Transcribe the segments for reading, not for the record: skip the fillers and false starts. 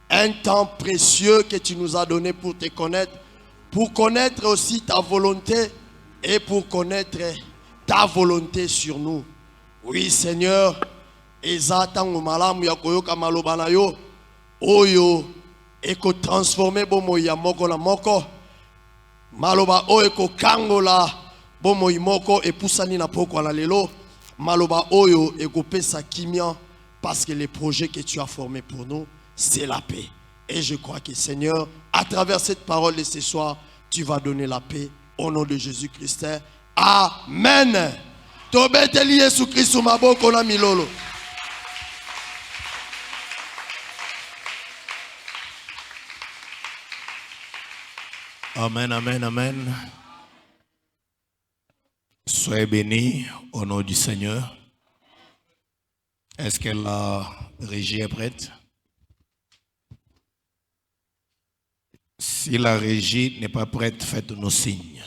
Un temps précieux que tu nous as donné pour te connaître, pour connaître aussi ta volonté et pour connaître ta volonté sur nous. Oui, Seigneur, ezatang malamu ya koyoka maloba na yo oyo eko transformer bomo ya moko na moko maloba oyo eko kangola bomo imoko epusani na poko na lelo maloba oyo eko pesa kimia parce que les projets que tu as formés pour nous c'est la paix. Et je crois que Seigneur, à travers cette parole de ce soir, tu vas donner la paix au nom de Jésus-Christ. Amen. Tobeteli Yesu Kristo maboko na milolo. Amen, amen, amen. Soyez bénis au nom du Seigneur. Est-ce que la régie est prête? Si la régie n'est pas prête, faites-nous signe.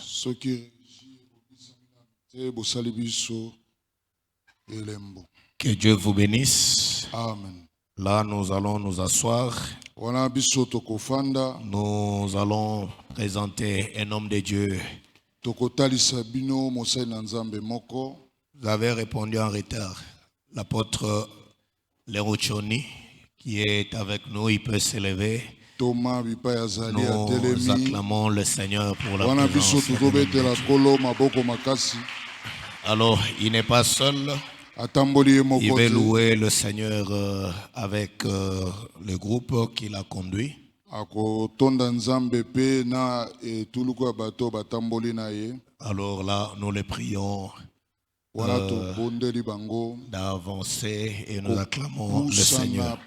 Que Dieu vous bénisse. Amen. Là, nous allons nous asseoir. Nous allons présenter un homme de Dieu. Vous avez répondu en retard. L'apôtre Lerochoni, qui est avec nous, il peut s'élever. Nous acclamons le Seigneur pour la présence. Alors, il n'est pas seul. Il va louer le Seigneur avec le groupe qu'il a conduit. Alors là, nous le prions d'avancer et nous acclamons le Seigneur.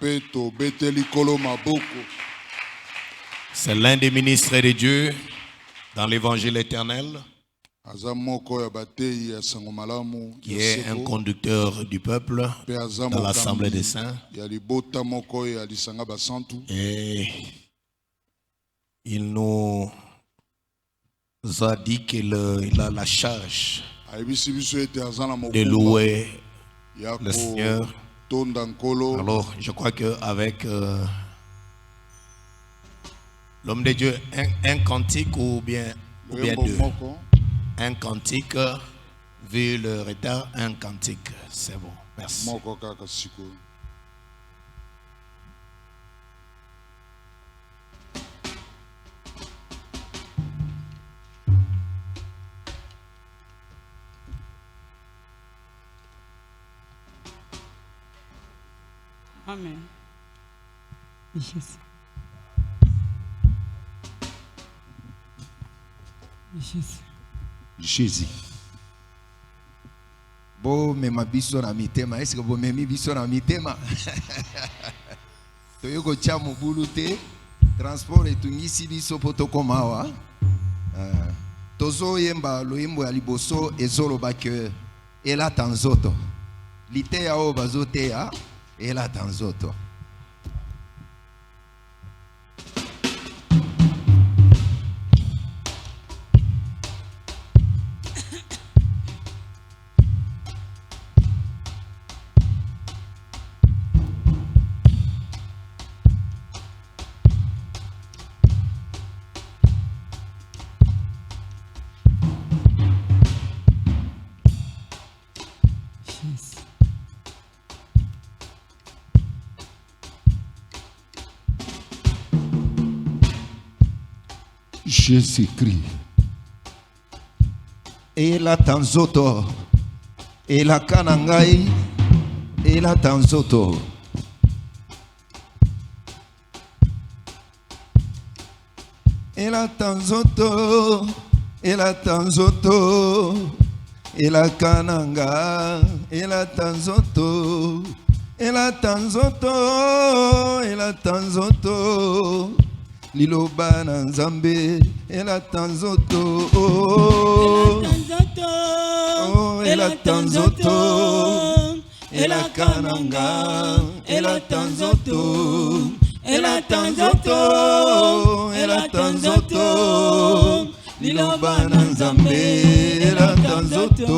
C'est l'un des ministres de Dieu dans l'évangile éternel, qui est un conducteur du peuple dans l'Assemblée des saints. Et il nous a dit qu'il a la charge de louer le Seigneur. Alors, je crois qu'avec l'homme de Dieu, un cantique ou bien deux. Un cantique, vu le retard, un cantique, c'est bon. Merci. Amen. Jésus. Jésus. Bo mema biso na mitema, est-ce que bo memi biso na mitema? Toyoko cha mobulu te, transport etungisi biso poto komawa. Tozo yemba loyembo ya liboso ezoloba ke ela tanzoto. Lite ya o bazote ya ela tanzoto. Jésus-Christ. Et la tanzoto, et la kanangai, et la tanzoto. Et la tanzoto, et la tanzoto, et la kananga, et la tanzoto, et la tanzoto, et la tanzoto. Liloba na Nzambe ela tanzoto ela tanzoto ela kananga ela tanzoto ela tanzoto ela tanzoto liloba na Nzambe ela tanzoto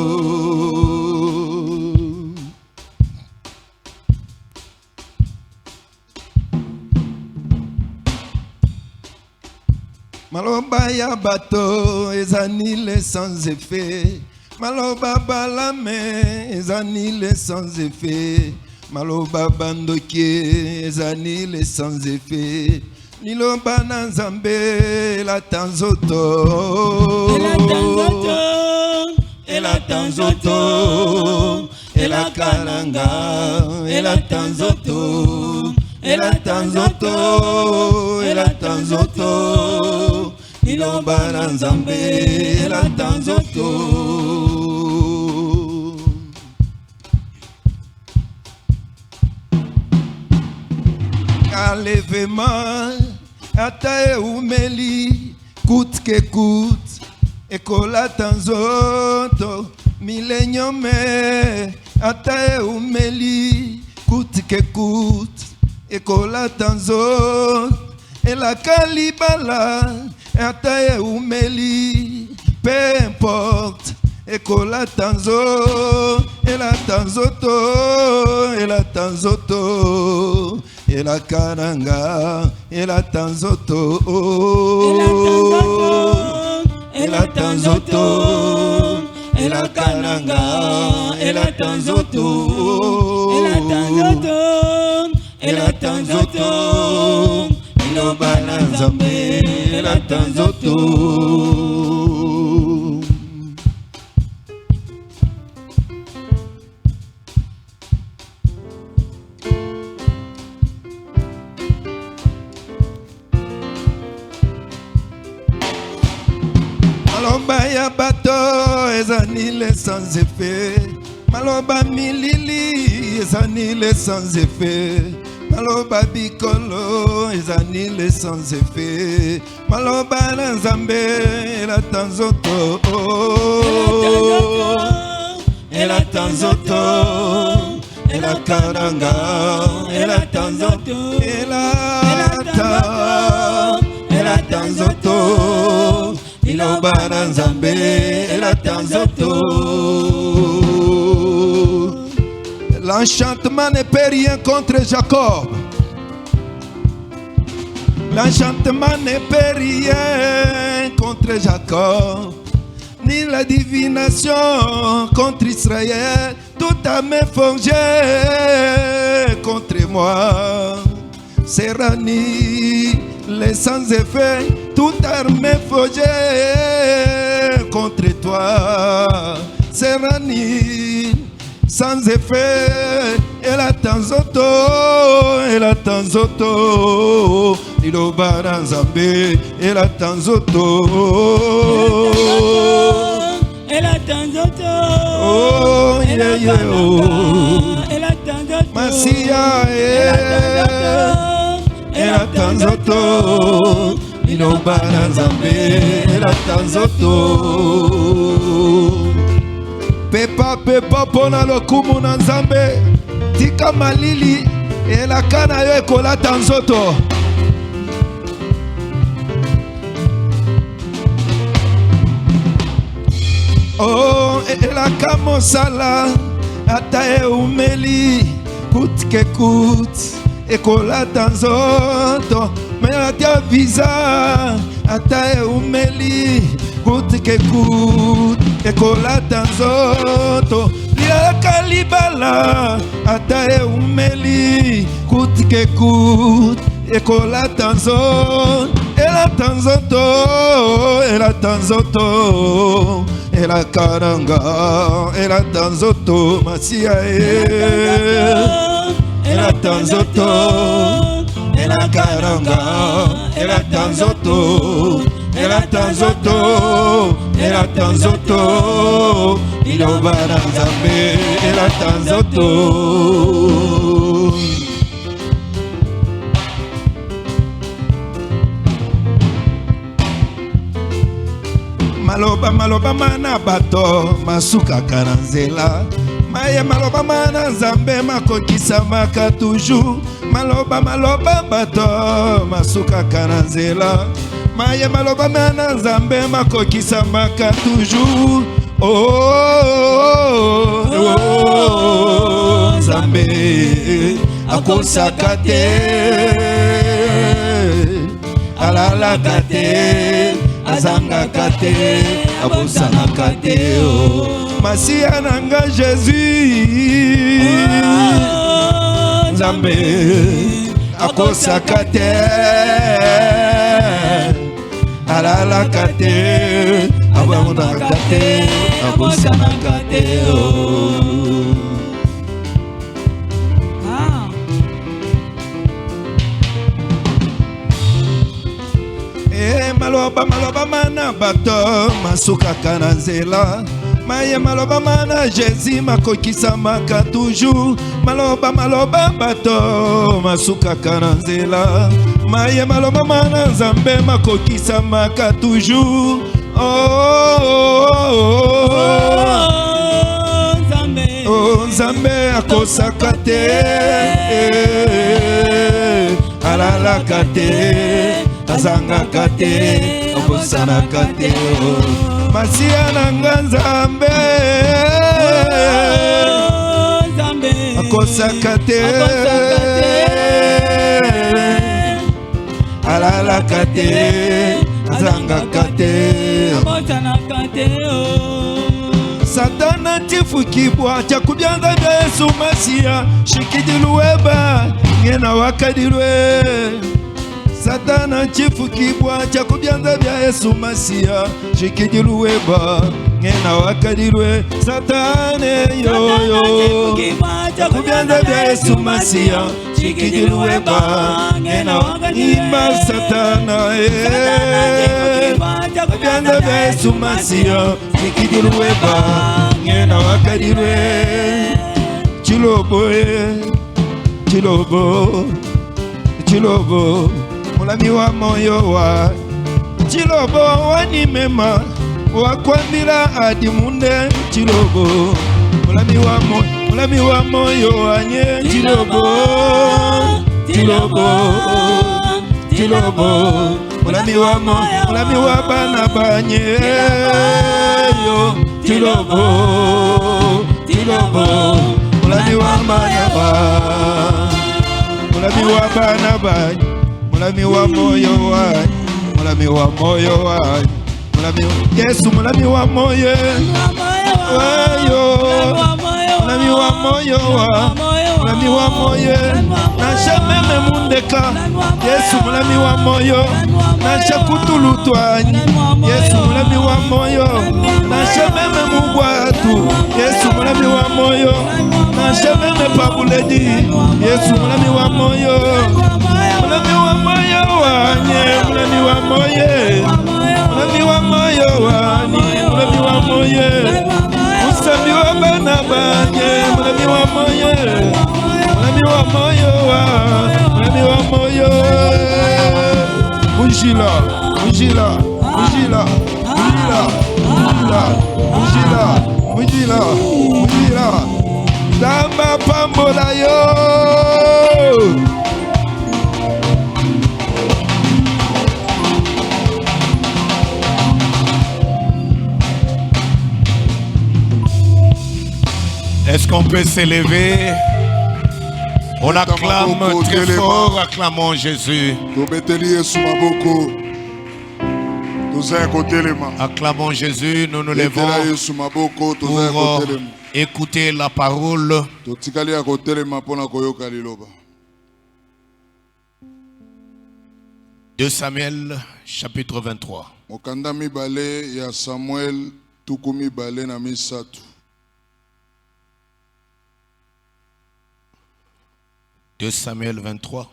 ya bato ezanile sans effet. Maloba balame ezanile sans effet. Maloba bandokie ezanile sans effet. Liloba na Nzambe la tanzoto. Ela tanzoto. Ela karanga. Ela tanzoto. Ela tanzoto. Ela tanzoto. Liloba na Nzambe ela tanzoto. Enlèvement, atae umeli, coûte que coûte, ekola tanzoto, mileniome, atae umeli, coûte que coûte, ekola tanzoto, et la calibala, atae umeli, peu importe, ekola tanzoto, et la tanzoto, et la tanzoto. Et la karanga, et la tanzoto, et la tanzoto, et la karanga, et la tanzoto, et la tanzoto, et la tanzoto, Liloba na Nzambe, et la tanzoto. Maloba ya bato ezanile sans effet. Maloba milili ezanile sans effet. Maloba bikolo ezanile sans effet. Maloba na Nzambe la tanzoto. Ela tanzoto. Ela karanga. Ela tanzoto. Ela tanzoto. Liloba na Nzambe ela tanzoto. L'enchantement ne peut rien contre Jacob. L'enchantement ne peut rien contre Jacob. Ni la divination contre Israël. Tout a me forgé contre moi. Serrani, les sans effet. Toute armée forgée contre toi. Serrani, sans effet. Et la tanzoto, et la tanzoto. Liloba na Nzambe, et la tanzoto. Et la tanzoto. Oh, yeah, yeah, oh. Et la tanzoto. Masia, et la tanzoto. Liloba na Nzambe, et la tanzoto. Pepa pepa pona lokumu na Nzambe. Tika malili, et la kana yo ekola tanzoto. Oh, et la kamosala, atae umeli, coûte que coûte, ekola tanzoto, mais la tia visa, atae umeli, coûte que coûte, ekola tanzoto, lia kalibala, atae umeli, coûte que coûte, ekola tanzoto, et la tanzoto, et la tanzoto. Et la karanga, et la tanzoto, masia et la tanzoto, et la karanga, et la tanzoto, et la tanzoto, et la tanzoto, Liloba na Nzambe, et la tanzoto. Maloba maloba mana bato masuka karanzela. Maye maloba mana Nzambe makokisa maka toujours. Maloba maloba bato masuka karanzela. Maye maloba mana Nzambe makokisa maka toujours. Oh, Nzambe akosaka te, alalaka te. azangaka te abosanaka te Masia nanga Jésus Nzambe akosaka te alalaka te abonaka te abosanaka te Maloba maloba mana bato masukaka na nzela Maye maloba mana Jésus makokisamaka toujours Maloba maloba bato masukaka na nzela Maye maloba mana Nzambe makokisamaka toujours Nzambe akosaka te alalaka te azangaka te abosanaka te Masia nanga Nzambe akosaka te alalaka te azangaka te abosanaka te Satana tifuki bwa chakubyanza bya Yesu Masia shikidiluweba ngena wakadilwe Satana chifuki bwa chakubyanza bya Yesu Masia shikidiluweba ngena wakadilwe Satane yoyo chakubyanza bya Yesu Masia shikidiluweba ngena wakadilwe Satana chakubyanza bya Yesu Masia shikidiluweba ngena wakadilwe Chilobo Chilobo Chilobo mulami wa moyo wa Chilobo wanimema wakwambira adi munde Chilobo mulami wa moyo wanye Chilobo Chilobo Chilobo mulami wa bana banye yo Chilobo Chilobo mulami wa bana ba mulami wa bana banye mulami wa moyo wa mulami wa moyo wa mulami Yesu mulami wa moyo wayo mulami wa moyo wa mulami wa moyo nasha meme mundeka Yesu mulami wa moyo nasha kutulutwanyi Yesu mulami wa moyo nasha meme mugwatu Yesu mulami wa moyo nasha meme pabuledi Yesu mulami wa moyo mulami wa moyo wanye mulami wa moyo mulami wa moyo wani mulami wa moyo musami wa bana banye mulami wa moyo mulami wa moyo wa mulami wa moyo Ujila Ujila Ujila Ujila Ujila Ujila Ujila Damba pambola yo Est-ce qu'on peut s'élever? On acclame très fort, acclamons Jésus. Acclamons Jésus, nous nous levons pour écouter la parole. 2 Samuel chapitre 23. 2 Samuel 23.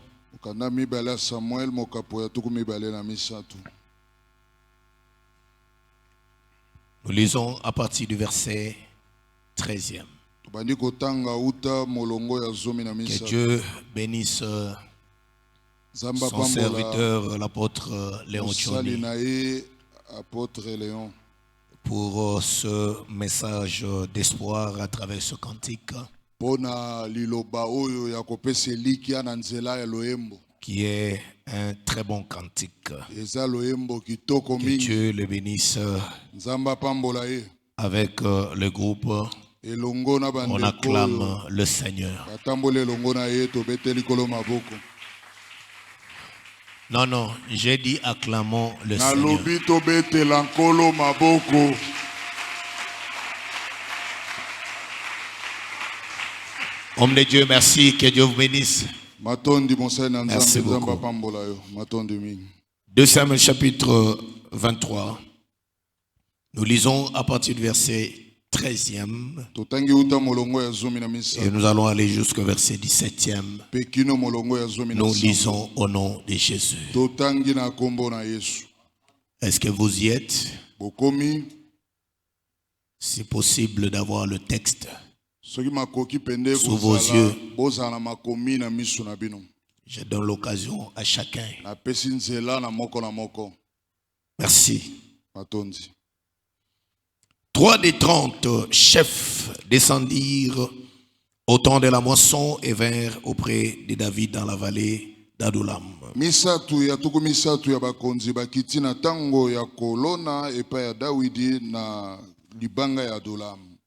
Nous lisons à partir du verset 13e. Que Dieu bénisse son serviteur, l'apôtre Léon Tchoni, pour ce message d'espoir à travers ce cantique qui est un très bon cantique. Que Dieu le bénisse. Avec le groupe, on acclame le Seigneur. Non, non, j'ai dit acclamons le Seigneur. Nalobi tobetela nkolo maboko. Homme de Dieu, merci, que Dieu vous bénisse. Merci beaucoup. 2 Samuel chapitre 23. Nous lisons à partir du verset 13e. Et nous allons aller jusqu'au verset 17e. Nous lisons au nom de Jésus. Est-ce que vous y êtes? C'est possible d'avoir le texte sous vos yeux. Je donne l'occasion à chacun. Merci. 3 des 30 chefs descendirent au temps de la moisson et vinrent auprès de David dans la vallée d'Adulam.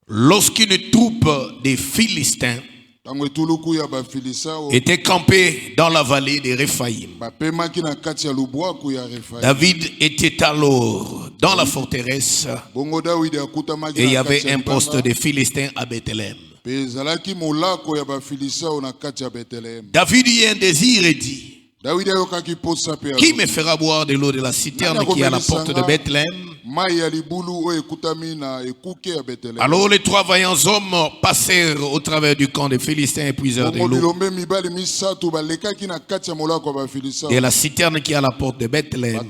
Lorsqu'une troupe des Philistins était campée dans la vallée de Réphaïm, David était alors dans la forteresse et il y avait un poste des Philistins à Bethléem. David eut un désir et dit: qui me fera boire de l'eau de la citerne qui est à la porte de Bethléem? Alors les 3 vaillants hommes passèrent au travers du camp des Philistins et puisèrent de l'eau. Et la citerne qui est à la porte de Bethléem,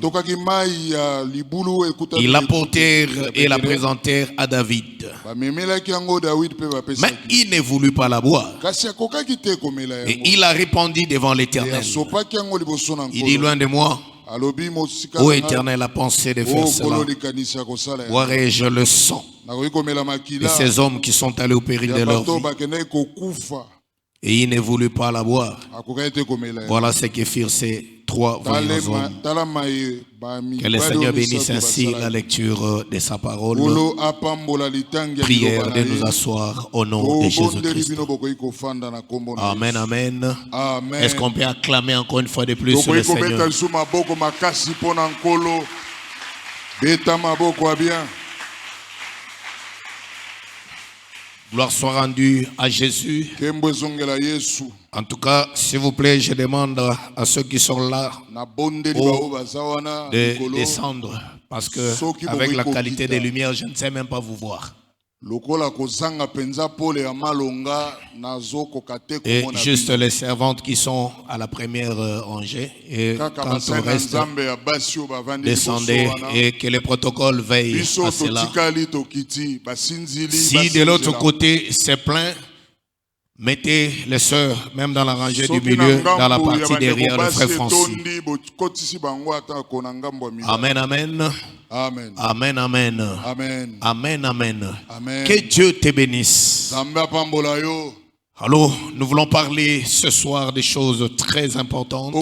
ils l'apportèrent et la présentèrent à David. Mais il ne voulut pas la boire. Et il la répandit devant l'Éternel. Il dit: loin de moi, ô Éternel, la pensée de faire cela. Boirai-je le sang de ces hommes qui sont allés au péril de leur vie? Et il ne voulut pas la boire. Voilà ce que firent ces 3 vaillants hommes. Que le Seigneur bénisse ainsi la lecture de sa parole. Prière de nous asseoir au nom de Jésus-Christ. Amen, amen. Est-ce qu'on peut acclamer encore une fois de plus sur le Seigneur? Gloire soit rendue à Jésus. En tout cas, s'il vous plaît, je demande à ceux qui sont là de descendre, parce que avec la qualité des lumières, je ne sais même pas vous voir. Et juste les servantes qui sont à la première rangée. Et quand on reste, descendez et que le protocole veille à cela. Si de l'autre côté c'est plein, mettez les sœurs, même dans la rangée du milieu, dans la partie derrière le frère Francis. Amen, amen. Amen. Amen, amen. Amen. Amen, amen. Amen. Que Dieu te bénisse. Alors, nous voulons parler ce soir des choses très importantes.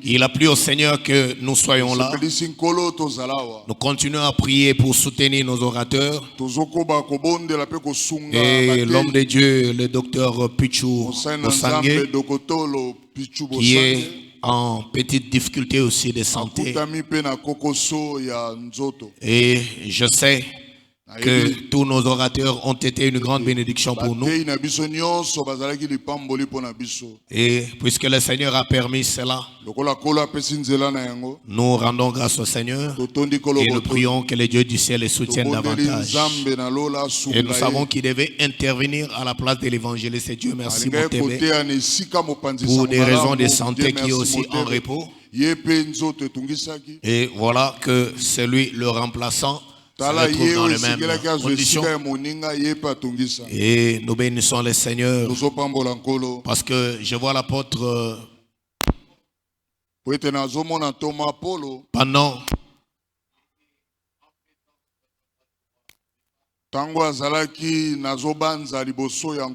Il a plu au Seigneur que nous soyons là. Nous continuons à prier pour soutenir nos orateurs. Et l'homme de Dieu, le docteur Pichu Osange, qui est en petite difficulté aussi de santé. Et je sais que tous nos orateurs ont été une grande bénédiction pour nous. Et puisque le Seigneur a permis cela, nous rendons grâce au Seigneur et nous prions que le Dieu du ciel les soutienne davantage. Et nous savons qu'il devait intervenir à la place de l'évangéliste. Dieu merci pour des raisons de santé qui est aussi en repos. Et voilà que celui le remplaçant se retrouve dans les mêmes conditions. Et nous bénissons le Seigneur parce que je vois l'apôtre pendant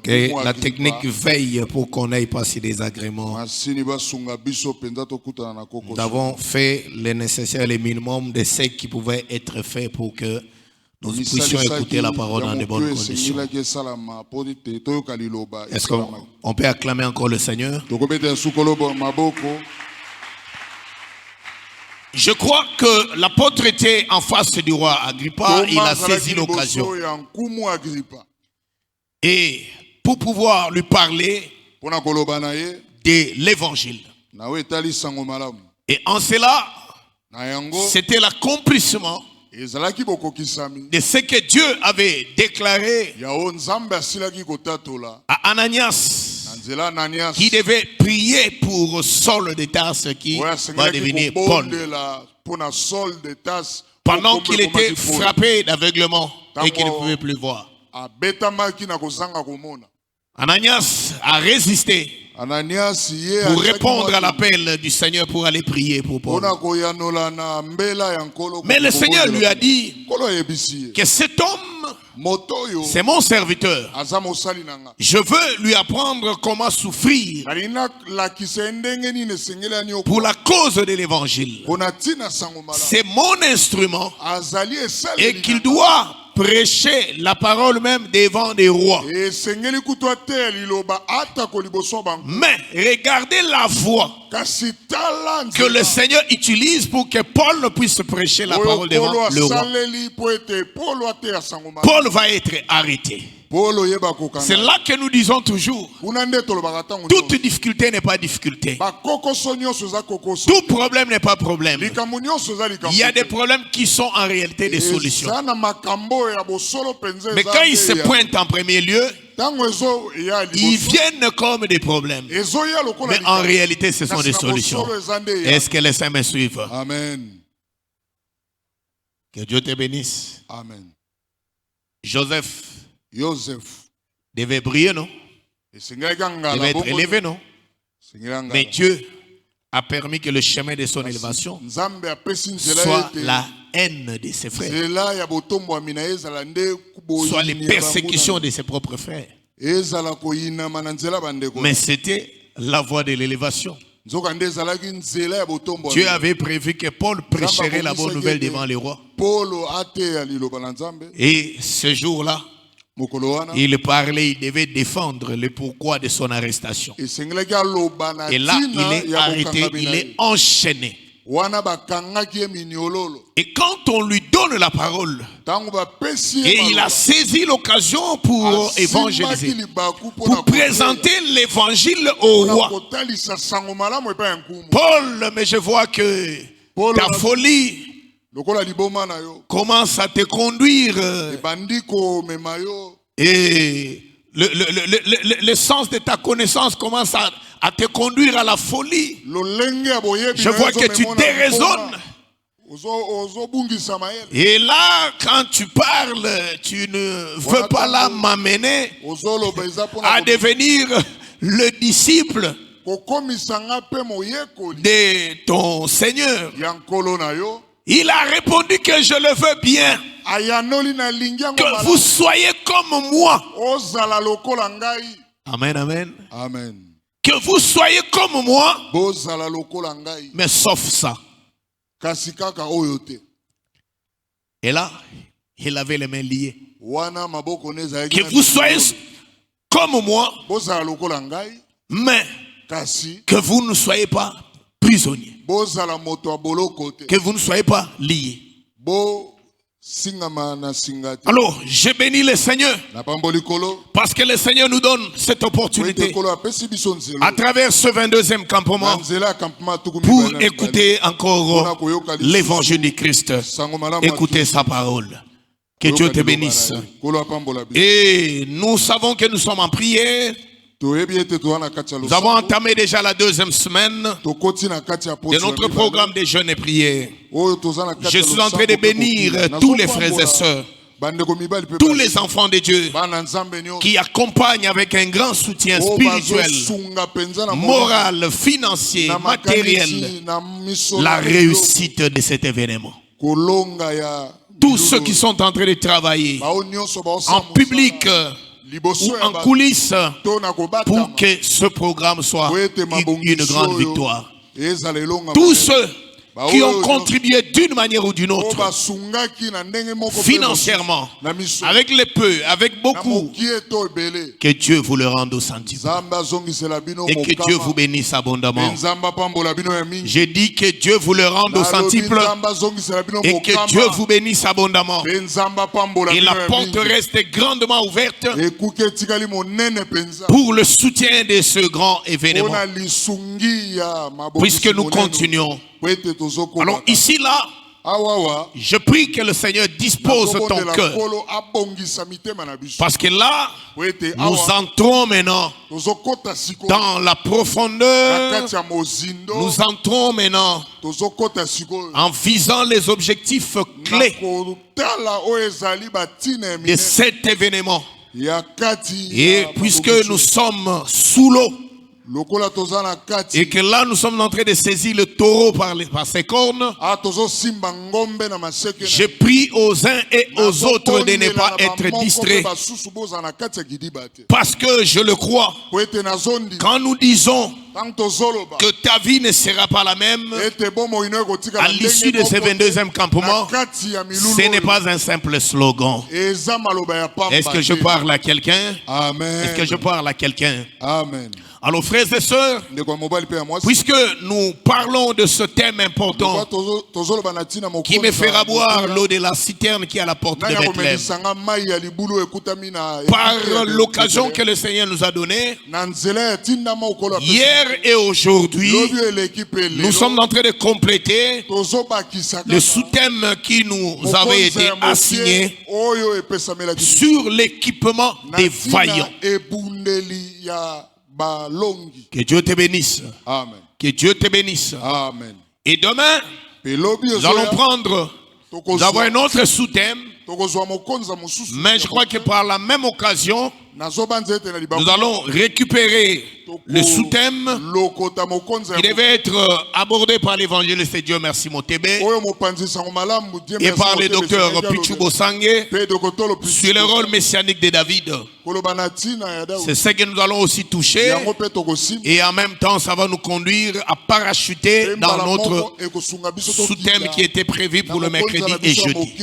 que la technique veille pour qu'on n'aille pas si désagréments. Nous avons fait le nécessaire, le minimum de ce qui pouvait être fait pour que nous puissions écouter la parole dans de bonnes conditions. Est-ce qu'on peut acclamer encore le Seigneur? Je crois que l'apôtre était en face du roi Agrippa. Il a saisi l'occasion. Et pour pouvoir lui parler de l'évangile. Et en cela, c'était l'accomplissement de ce que Dieu avait déclaré à Ananias, qui devait prier pour Saul de Tarse, qui va devenir Paul, pendant qu'il était frappé d'aveuglement et qu'il ne pouvait plus voir. Ananias a résisté pour répondre à l'appel du Seigneur pour aller prier pour Paul. Mais le Seigneur lui a dit que cet homme, c'est mon serviteur. Je veux lui apprendre comment souffrir pour la cause de l'évangile. C'est mon instrument et qu'il doit prêcher la parole même devant des rois. Mais regardez la voix que le Seigneur utilise pour que Paul puisse prêcher la parole devant le roi. Paul va être arrêté. C'est là que nous disons toujours, toute difficulté n'est pas difficulté. Tout problème n'est pas problème. Il y a des problèmes qui sont en réalité des solutions. Mais quand ils se pointent en premier lieu, ils viennent comme des problèmes. Mais en réalité, ce sont des solutions. Est-ce que les saints me suivent? Amen. Que Dieu te bénisse. Amen. Joseph devait briller, non? Devait être élevé, non? Mais Dieu a permis que le chemin de son élévation soit la haine de ses frères, soit les persécutions de ses propres frères. Mais c'était la voie de l'élévation. Dieu avait prévu que Paul prêcherait la bonne nouvelle devant les rois. Et ce jour-là, il parlait, il devait défendre le pourquoi de son arrestation. Et là, il est arrêté, il est enchaîné. Et quand on lui donne la parole, et il a saisi l'occasion pour évangéliser, pour présenter l'évangile au roi. Paul, mais je vois que ta folie commence à te conduire, et le sens de ta connaissance commence à te conduire à la folie. Je vois que tu déraisonnes. Et là, quand tu parles, tu ne veux pas là m'amener à devenir le disciple de ton Seigneur. Il a répondu que je le veux bien, que vous soyez comme moi. Amen, amen. Amen. Que vous soyez comme moi, mais sauf ça. Et là, il avait les mains liées. Que vous soyez comme moi, mais que vous ne soyez pas prisonniers. Que vous ne soyez pas liés. Alors, je bénis le Seigneur parce que le Seigneur nous donne cette opportunité à travers ce 22e campement pour écouter encore l'évangile du Christ, écouter sa parole. Que Dieu te bénisse. Et nous savons que nous sommes en prière. Nous avons entamé déjà la 2e semaine de notre programme de jeûne et prière. Je suis en train de bénir tous les frères et sœurs, tous les enfants de Dieu qui accompagnent avec un grand soutien spirituel, moral, financier, matériel, la réussite de cet événement. Tous ceux qui sont en train de travailler en public ou en coulisses pour que ce programme soit une grande victoire. Tous ceux qui ont contribué d'une manière ou d'une autre, financièrement, avec les peu, avec beaucoup, que Dieu vous le rende au centime. Et que Dieu vous bénisse abondamment. J'ai dit que Dieu vous le rende au centuple et que Dieu vous bénisse abondamment. Et la porte reste grandement ouverte pour le soutien de ce grand événement. Puisque nous continuons. Alors ici, là, je prie que le Seigneur dispose ton cœur. Parce que là, nous entrons maintenant dans la profondeur. Nous entrons maintenant en visant les objectifs clés de cet événement. Et puisque nous sommes sous l'eau, et que là nous sommes en train de saisir le taureau par ses cornes, je prie aux uns et aux autres de ne pas être distraits. Parce que je le crois, quand nous disons que ta vie ne sera pas la même à l'issue de ce 22e campement, ce n'est pas un simple slogan. Est-ce que je parle à quelqu'un? Est-ce que je parle à quelqu'un? Amen. Alors frères et sœurs, puisque nous parlons de ce thème important qui me fera boire l'eau de la citerne qui est à la porte de Bethléem, par l'occasion que le Seigneur nous a donnée, hier et aujourd'hui, nous sommes en train de compléter le sous-thème qui nous avait été assigné sur l'équipement des vaillants. Que Dieu te bénisse. Amen. Que Dieu te bénisse. Amen. Et demain, nous allons prendre d'abord un autre sous-thème. Mais je crois que par la même occasion, nous allons récupérer le sous-thème qui devait être abordé par l'évangéliste de Dieu Merci Motebe et par le docteur Pichubo Sangue sur le rôle messianique de David. C'est ce que nous allons aussi toucher et en même temps ça va nous conduire à parachuter dans notre sous-thème qui était prévu pour le mercredi et jeudi,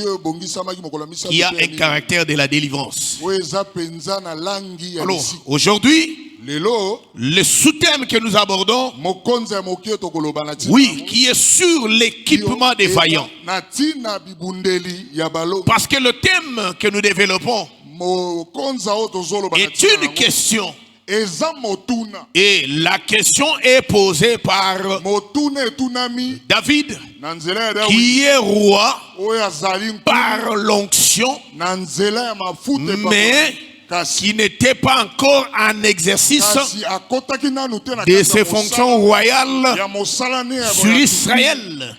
qui a un caractère de la délivrance. Alors aujourd'hui, le sous-thème que nous abordons, oui, qui est sur l'équipement des vaillants. Parce que le thème que nous développons est une question. Et la question est posée par David, qui est roi par l'onction, mais qui n'était pas encore en exercice de ses fonctions royales sur Israël.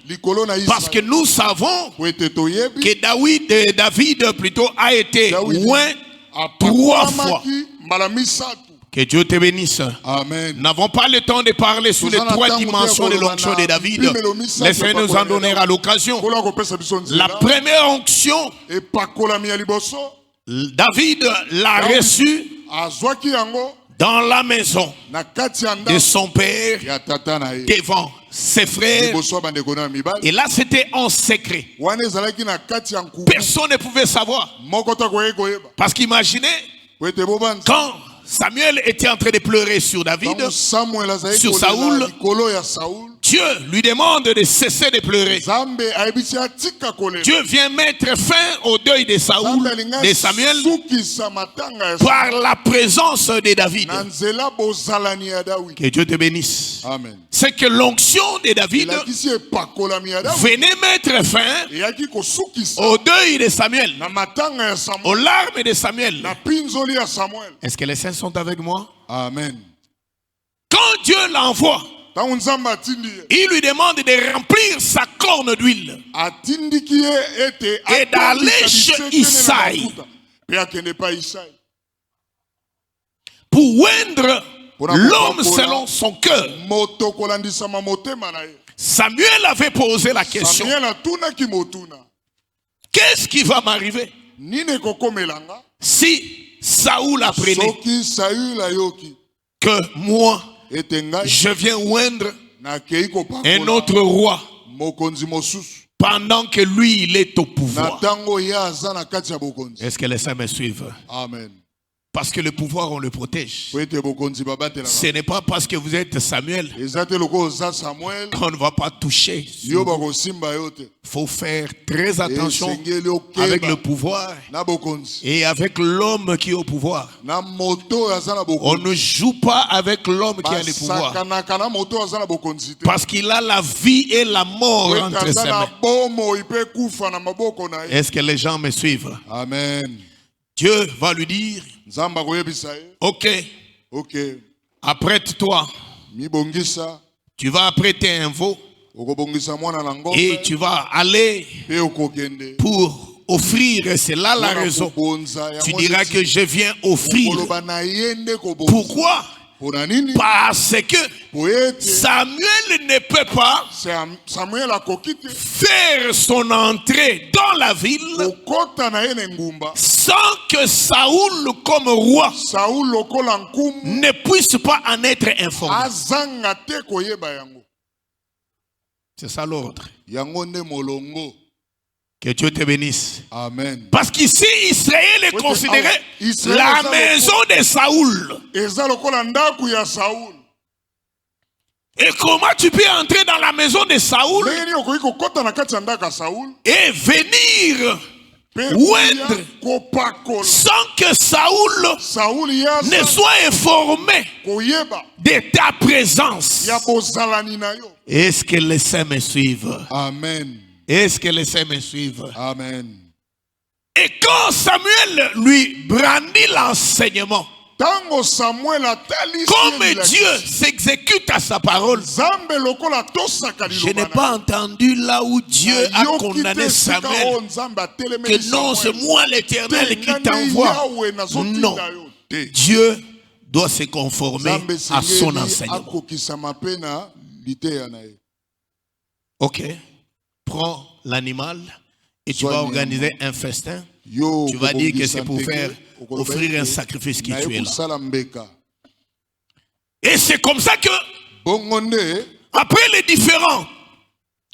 Parce que nous savons que David plutôt a été loin 3 fois. Que Dieu te bénisse. Nous n'avons pas le temps de parler sur les 3 dimensions de l'onction de David. Le Seigneur nous en donnera l'occasion. La première onction, David l'a reçu dans la maison de son père, devant ses frères. Et là, c'était en secret. Personne ne pouvait savoir. Parce qu'imaginez, quand Samuel était en train de pleurer sur David, sur Saoul, Dieu lui demande de cesser de pleurer. Dieu vient mettre fin au deuil de Saoul, de Samuel, par la présence de David. Que Dieu te bénisse. C'est que l'onction de David venait mettre fin au deuil de Samuel, aux larmes de Samuel. Est-ce que les saints sont avec moi? Amen. Quand Dieu l'envoie, il lui demande de remplir sa corne d'huile et d'aller chez Isaïe pour oindre l'homme selon son cœur. Samuel avait posé la question: qu'est-ce qui va m'arriver si Saoul apprenait que moi je viens oindre un autre roi pendant que lui il est au pouvoir. Est-ce Est-ce que les saints me suivent? Amen. Parce que le pouvoir, on le protège. Ce n'est pas parce que vous êtes Samuel qu'on ne va pas toucher. Il faut faire très attention avec le pouvoir et avec l'homme qui est au pouvoir. On ne joue pas avec l'homme qui a le pouvoir. Parce qu'il a la vie et la mort entre ses mains. Est-ce que les gens me suivent? Amen. Dieu va lui dire, ok, apprête-toi. Tu vas apprêter un veau et tu vas aller pour offrir. C'est là la raison. Tu diras que je viens offrir. Pourquoi? Parce que Samuel ne peut pas faire son entrée dans la ville sans que Saoul comme roi ne puisse pas en être informé. C'est ça l'ordre. Que Dieu te bénisse. Amen. Parce qu'ici, Israël est considéré la maison de Saoul. Et comment tu peux entrer dans la maison de Saoul et venir oindre sans que Saoul ne soit informé de ta présence? Est-ce que les saints me suivent? Amen. Est-ce que les saints me suivent? Amen. Et quand Samuel lui brandit l'enseignement, comme Dieu s'exécute à sa parole, je n'ai pas entendu là où Dieu a condamné Samuel que non, c'est moi l'Éternel qui t'envoie. Non, Dieu doit se conformer à son enseignement. Ok. Prends l'animal et tu vas organiser un festin. Tu vas dire que c'est pour faire offrir un sacrifice qui tu es là. Et c'est comme ça que après les différents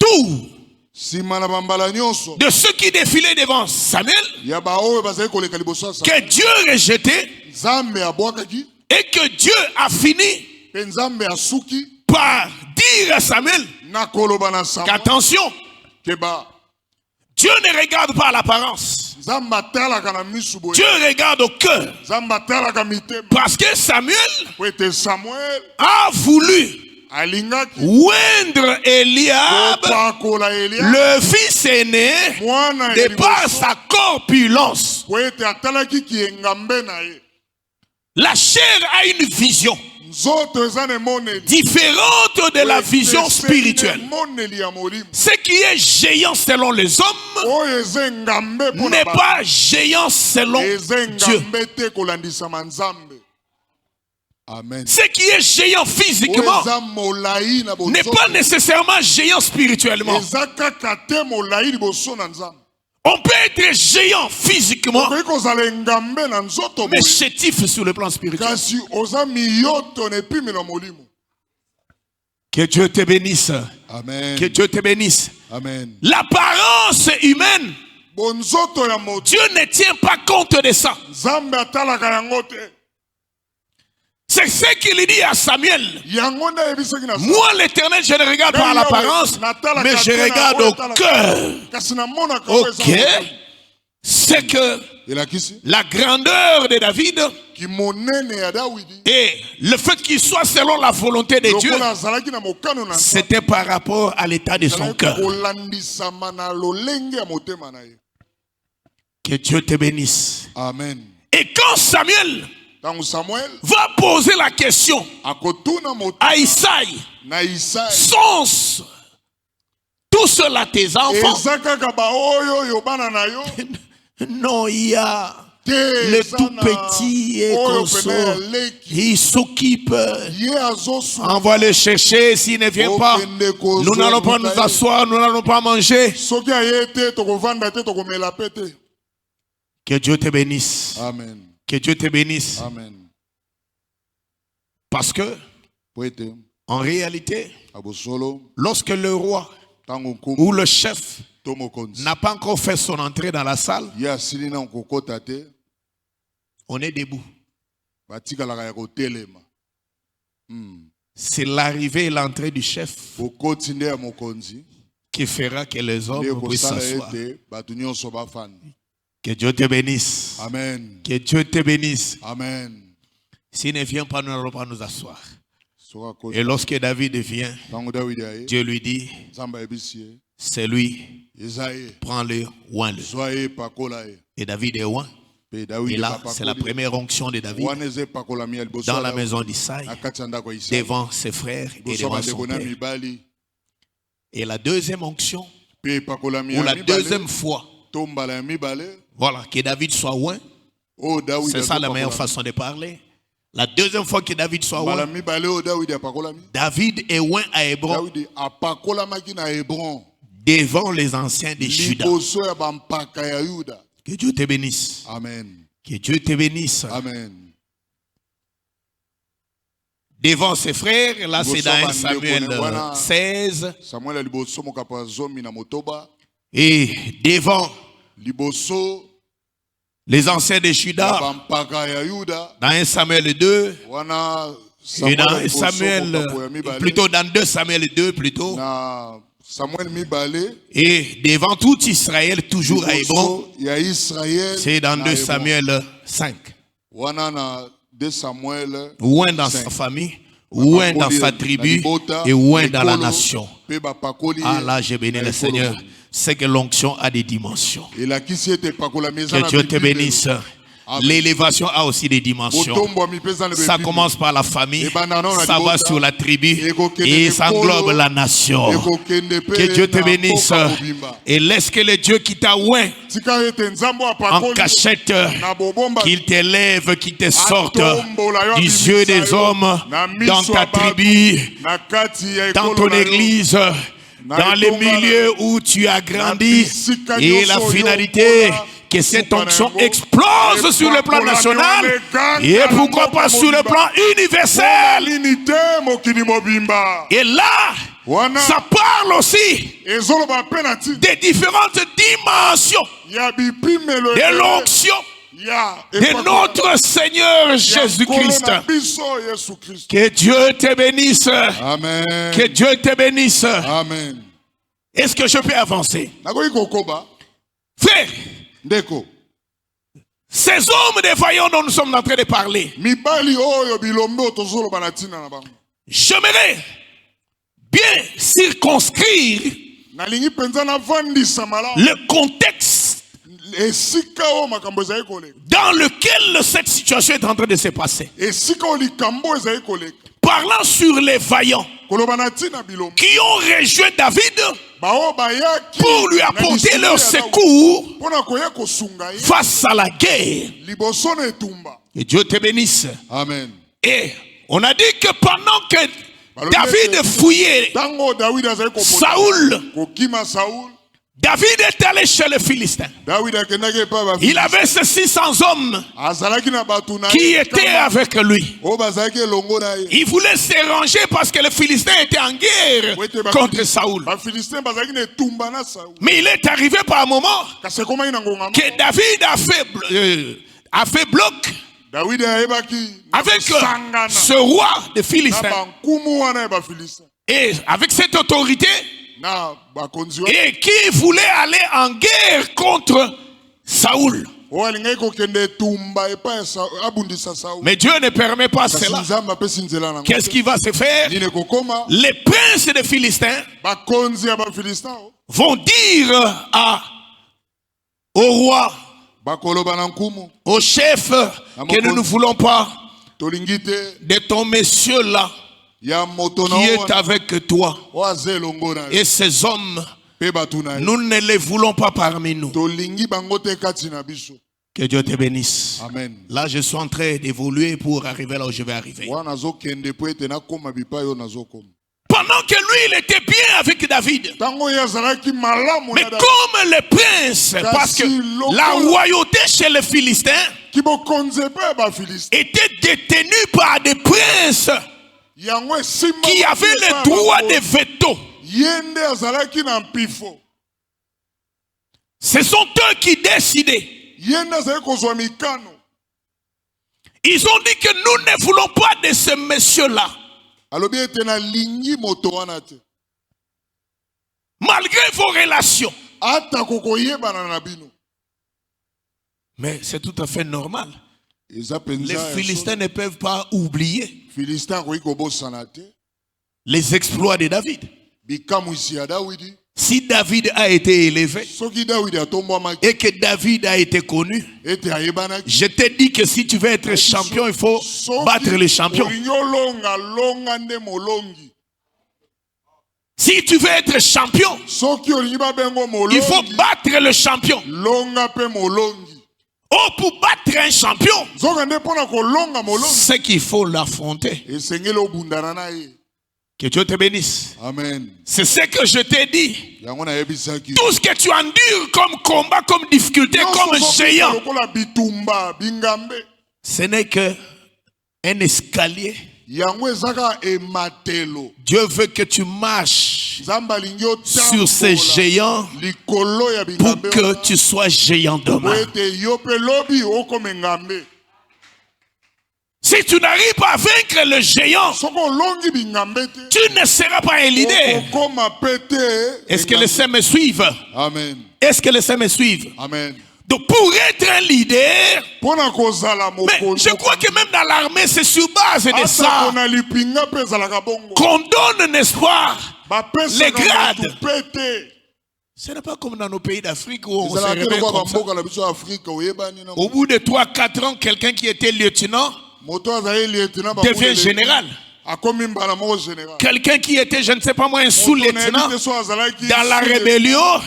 tours de ceux qui défilaient devant Samuel, que Dieu rejetait et que Dieu a fini par dire à Samuel qu'attention, Dieu ne regarde pas l'apparence. Dieu regarde au cœur. Parce que Samuel a voulu oindre Eliab, le fils aîné, de par sa corpulence. La chair a une vision différente de la vision spirituelle. Ce qui est géant selon les hommes n'est pas géant selon Dieu. Amen. Ce qui est géant physiquement n'est pas nécessairement géant spirituellement. On peut être géant physiquement, mais chétif sur le plan spirituel. Que Dieu te bénisse. Amen. Que Dieu te bénisse. Amen. L'apparence humaine, Dieu ne tient pas compte de ça. C'est ce qu'il dit à Samuel. Moi, l'Éternel, je ne regarde pas à l'apparence, mais je regarde au cœur. Ok. C'est que la grandeur de David et le fait qu'il soit selon la volonté de Dieu, c'était par rapport à l'état de son cœur. Que Dieu te bénisse. Amen. Et quand Samuel va poser la question à Isaïe, sont tous ceux-là tes enfants? Non, il y a le tout petit et consort. Il s'occupe. On va le chercher. S'il ne vient pas, nous n'allons pas nous asseoir, nous n'allons pas manger. Que Dieu te bénisse. Amen. Que Dieu te bénisse. Amen. Parce que, en réalité, lorsque le roi où le chef n'a pas encore fait son entrée dans la salle, on est debout. C'est l'arrivée et l'entrée du chef qui fera que les hommes puissent s'asseoir. Que Dieu te bénisse. Amen. Que Dieu te bénisse. Amen. S'il ne vient pas, nous n'allons pas nous asseoir. Et lorsque David vient, Dieu lui dit, c'est lui, prends-le, oins-le. Et David est oint. Et là, c'est la première onction de David dans la maison d'Isaïe, devant ses frères et devant son père. Et la deuxième onction, ou la deuxième fois, voilà, que David soit oint, c'est ça la meilleure façon de parler. La deuxième fois que David soit oint, David est oint à Hébron devant les anciens de Juda. Que Dieu te bénisse. Amen. Que Dieu te bénisse. Amen. Devant ses frères, là c'est dans 1 Samuel 16. Et devant les anciens de Juda, dans 1 Samuel 2, et dans 1 Samuel, plutôt dans 2 Samuel 2 plutôt, et devant tout Israël, toujours à Hébron, c'est dans 2 Samuel 5. Ou un dans sa famille, ou un dans sa tribu, et ou un dans la nation. Ah là, j'ai béni le Seigneur. C'est que l'onction a des dimensions. Que Dieu te bénisse. L'élévation a aussi des dimensions. Ça commence par la famille, ça va sur la tribu et ça englobe la nation. Que Dieu te bénisse et laisse que le Dieu qui t'a oint en cachette, qu'il t'élève, qu'il te sorte du yeux des hommes, dans ta tribu, dans ton église, dans les milieux où tu as grandi, et la finalité, que cette onction explose sur le plan national et pourquoi pas sur le plan universel. Et là, ça parle aussi des différentes dimensions de l'onction de notre Seigneur Jésus-Christ. Que Dieu te bénisse. Amen. Que Dieu te bénisse. Amen. Est-ce que je peux avancer? Frère, ces hommes des vaillants dont nous sommes en train de parler, j'aimerais bien circonscrire le contexte dans lequel cette situation est en train de se passer. Parlant sur les vaillants qui ont rejoint David pour lui apporter leur secours face à la guerre. Et Dieu te bénisse. Amen. Et on a dit que pendant que David fouillait Saoul, David est allé chez les Philistins. Il avait ces 600 hommes qui étaient avec lui. Il voulait se ranger parce que les Philistins étaient en guerre contre Saoul. Mais il est arrivé par un moment que David a fait bloc avec ce roi des Philistins. Et avec cette autorité, et qui voulait aller en guerre contre Saoul. Mais Dieu ne permet pas cela. Qu'est-ce qui va se faire? Les princes des Philistins vont dire au roi, au chef, que nous ne voulons pas de ton monsieur là qui est avec toi. Et ces hommes, nous ne les voulons pas parmi nous. Que Dieu te bénisse. Amen. Là, je suis en train d'évoluer pour arriver là où je vais arriver. Pendant que lui, il était bien avec David. Mais comme les princes, parce que la royauté chez les Philistins était détenue par des princes qui avaient le droit de veto Ce sont eux qui décidaient. Ils ont dit que nous ne voulons pas de ce monsieur-là. Malgré vos relations. Mais c'est tout à fait normal. Les Philistins ne peuvent pas oublier les exploits de David. Si David a été élevé et que David a été connu, je t'ai dit que si tu veux être champion, il faut battre le champion. Si tu veux être champion, il faut battre le champion. Oh, pour battre un champion, c'est qu'il faut l'affronter. Que Dieu te bénisse. Amen. C'est ce que je t'ai dit. Tout ce que tu endures comme combat, comme difficulté, comme géant, ce n'est qu'un escalier. Dieu veut que tu marches sur ces géants pour que tu sois géant demain. Si tu n'arrives pas à vaincre le géant, tu ne seras pas un leader. Est-ce que les saints me suivent? Amen. Est-ce que les saints me suivent? Amen. Donc pour être un leader, mais je crois que même dans l'armée, c'est sur base de ça qu'on donne, n'est-ce pas, les grades. Ce n'est pas comme dans nos pays d'Afrique où on se réveille comme ça. Au bout de 3-4 ans, quelqu'un qui était lieutenant devient général. Quelqu'un qui était, je ne sais pas moi, un sous-lieutenant dans la rébellion,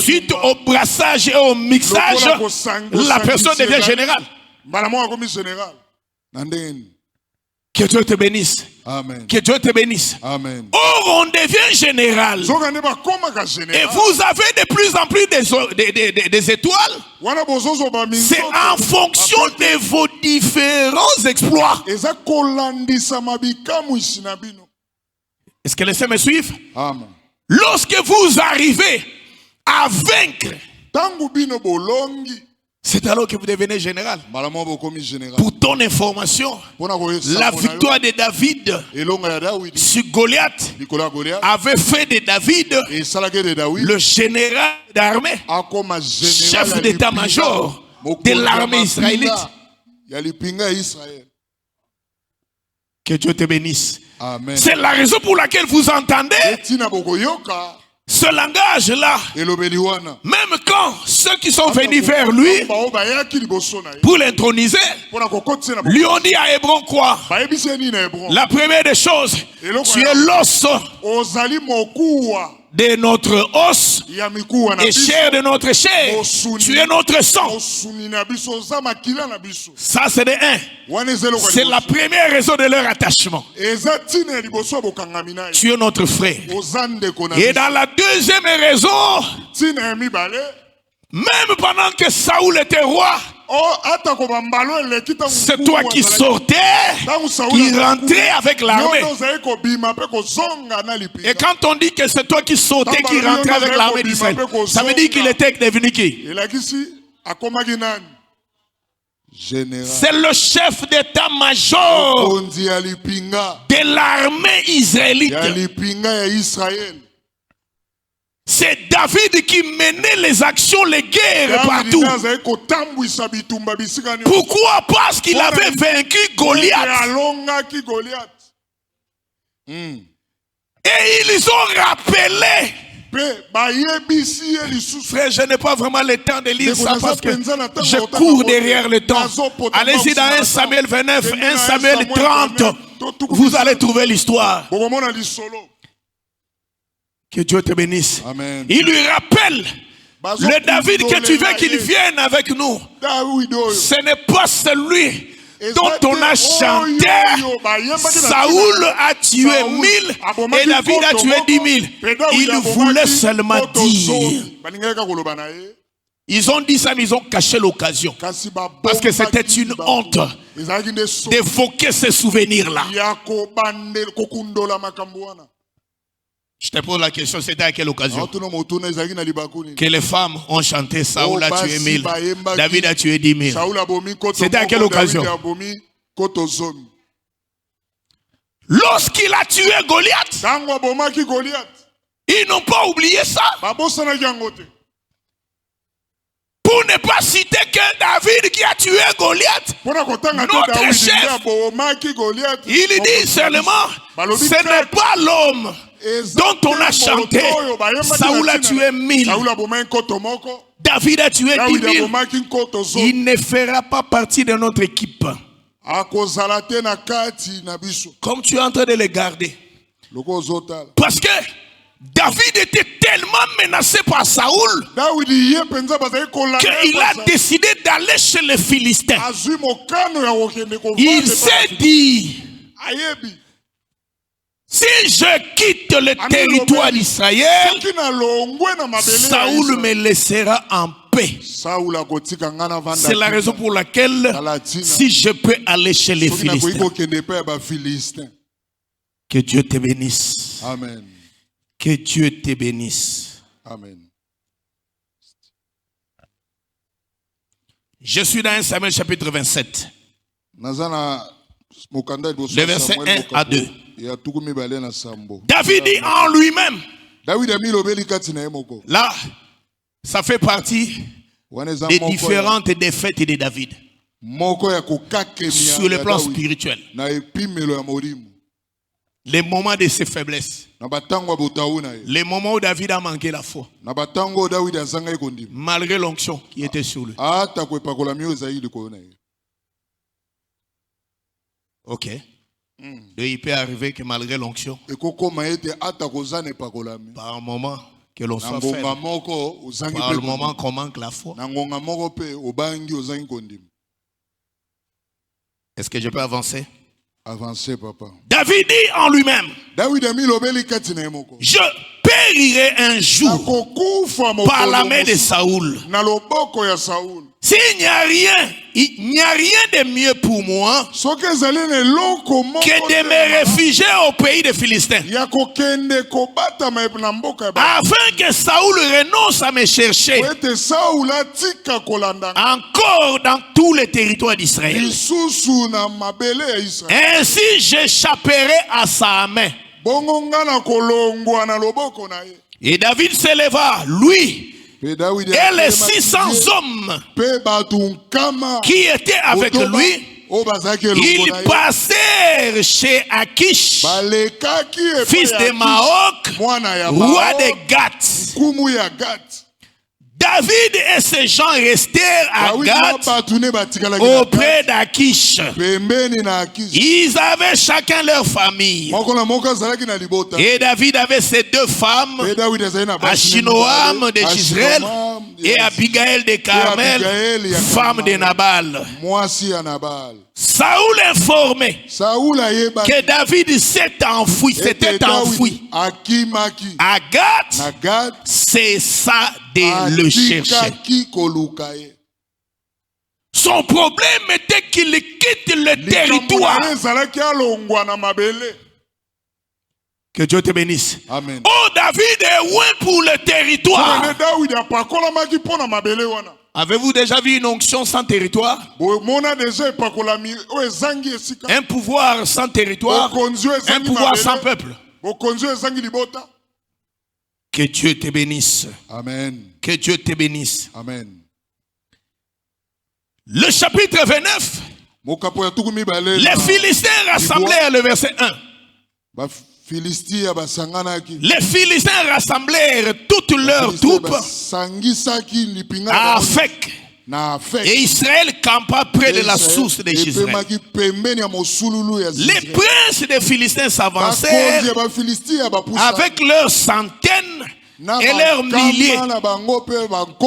suite au brassage et au mixage, la personne devient général. Que Dieu te bénisse. Amen. Que Dieu te bénisse. Amen. Or, on devient général. Et vous avez de plus en plus des étoiles. C'est en fonction de vos différents exploits. Est-ce que les saints me suivent? Amen. Lorsque vous arrivez à vaincre, c'est alors que vous devenez général. Pour ton information, la victoire de David sur Goliath avait fait de David le général d'armée, chef d'état-major de l'armée israélite. Que Dieu te bénisse. C'est la raison pour laquelle vous entendez ce langage-là. Même quand ceux qui sont venus vers lui pour l'introniser lui ont dit à Hébron quoi? La première des choses, tu es l'os de notre os et chair de notre chair. Tu es notre sang. Ça c'est de un. C'est la première raison de leur attachement. Tu es notre frère. Et dans la deuxième raison, même pendant que Saoul était roi, c'est toi qui sortais, qui rentrais avec l'armée. Et quand on dit que c'est toi qui sortais, qui rentrais avec l'armée d'Israël, ça veut dire qu'il était devenu qui? C'est le chef d'état-major de l'armée israélite. C'est David qui menait les actions, les guerres partout. Pourquoi? Parce qu'il avait vaincu Goliath. Et ils ont rappelé. Frère, je n'ai pas vraiment le temps de lire ça parce que je cours derrière le temps. Allez-y dans 1 Samuel 29, 1 Samuel 30. Vous allez trouver l'histoire. Que Dieu te bénisse. Amen. Il lui rappelle le David que tu veux qu'il vienne avec nous. Ce n'est pas celui dont on a chanté. Saoul a tué 1000 et David a tué 10 000. Il voulait seulement dire. Ils ont dit ça, mais ils ont caché l'occasion. Parce que c'était une honte d'évoquer ces souvenirs-là. Je te pose la question, c'était à quelle occasion? Que les femmes ont chanté Saoul a tué 1000, David a tué 10 000. C'était à quelle occasion? Lorsqu'il a tué Goliath, ils n'ont pas oublié ça. Pour ne pas citer que David qui a tué Goliath, notre chef, il dit seulement, ce n'est pas l'homme dont on a chanté, Saoul a tué 1000, David a tué 10 000, il ne fera pas partie de notre équipe. Comme tu es en train de les garder. Parce que David était tellement menacé par Saoul qu'il a décidé d'aller chez les Philistins. Il s'est dit, si je quitte le territoire d'Israël, Saoul me laissera en paix. C'est la raison pour laquelle, si je peux aller chez les Philistins, que Dieu te bénisse. Amen. Que Dieu te bénisse. Amen. Je suis dans 1 Samuel chapitre 27. Le verset 1 à 2. David dit en lui-même. Là, ça fait partie des différentes défaites de David. Sur le plan spirituel. Les moments de ses faiblesses. Les moments où David a manqué la foi. Malgré l'onction qui était sur lui. Ok. Il peut arriver que malgré l'onction, par un moment que l'on soit faible, par le moment qu'on manque la foi. Est-ce que je peux avancer? Avancez, papa. David dit en lui-même, je périrai un jour par la main de Saoul. S'il n'y a rien de mieux pour moi que de me réfugier au pays des Philistins, afin que Saoul renonce à me chercher encore dans tous les territoires d'Israël. Ainsi j'échapperai à sa main. Et David s'éleva, lui et les 600 hommes qui étaient avec lui, ils passèrent chez Akish, fils de Maok, roi de Gath. David et ses gens restèrent à Gath auprès d'Akish. Ils avaient chacun leur famille. Et David avait ses deux femmes, Achinoam de Jezreel et Abigail de Carmel, femme de Nabal. Saoul informé que David s'était enfui à Gath, cessa de le chercher. Son problème était qu'il quitte le territoire. Que Dieu te bénisse. Amen. Oh, David est loin pour le territoire. Avez-vous déjà vu une onction sans territoire? Un pouvoir sans territoire? Un pouvoir sans peuple? Que Dieu te bénisse. Amen. Que Dieu te bénisse. Amen. Le chapitre 29. Les Philistins rassemblèrent, le verset 1. Les Philistins rassemblèrent toutes leurs troupes à Afek. Et Israël campa près de la source de Jezreel. Les princes des Philistins s'avancèrent avec leurs centaines et leurs milliers.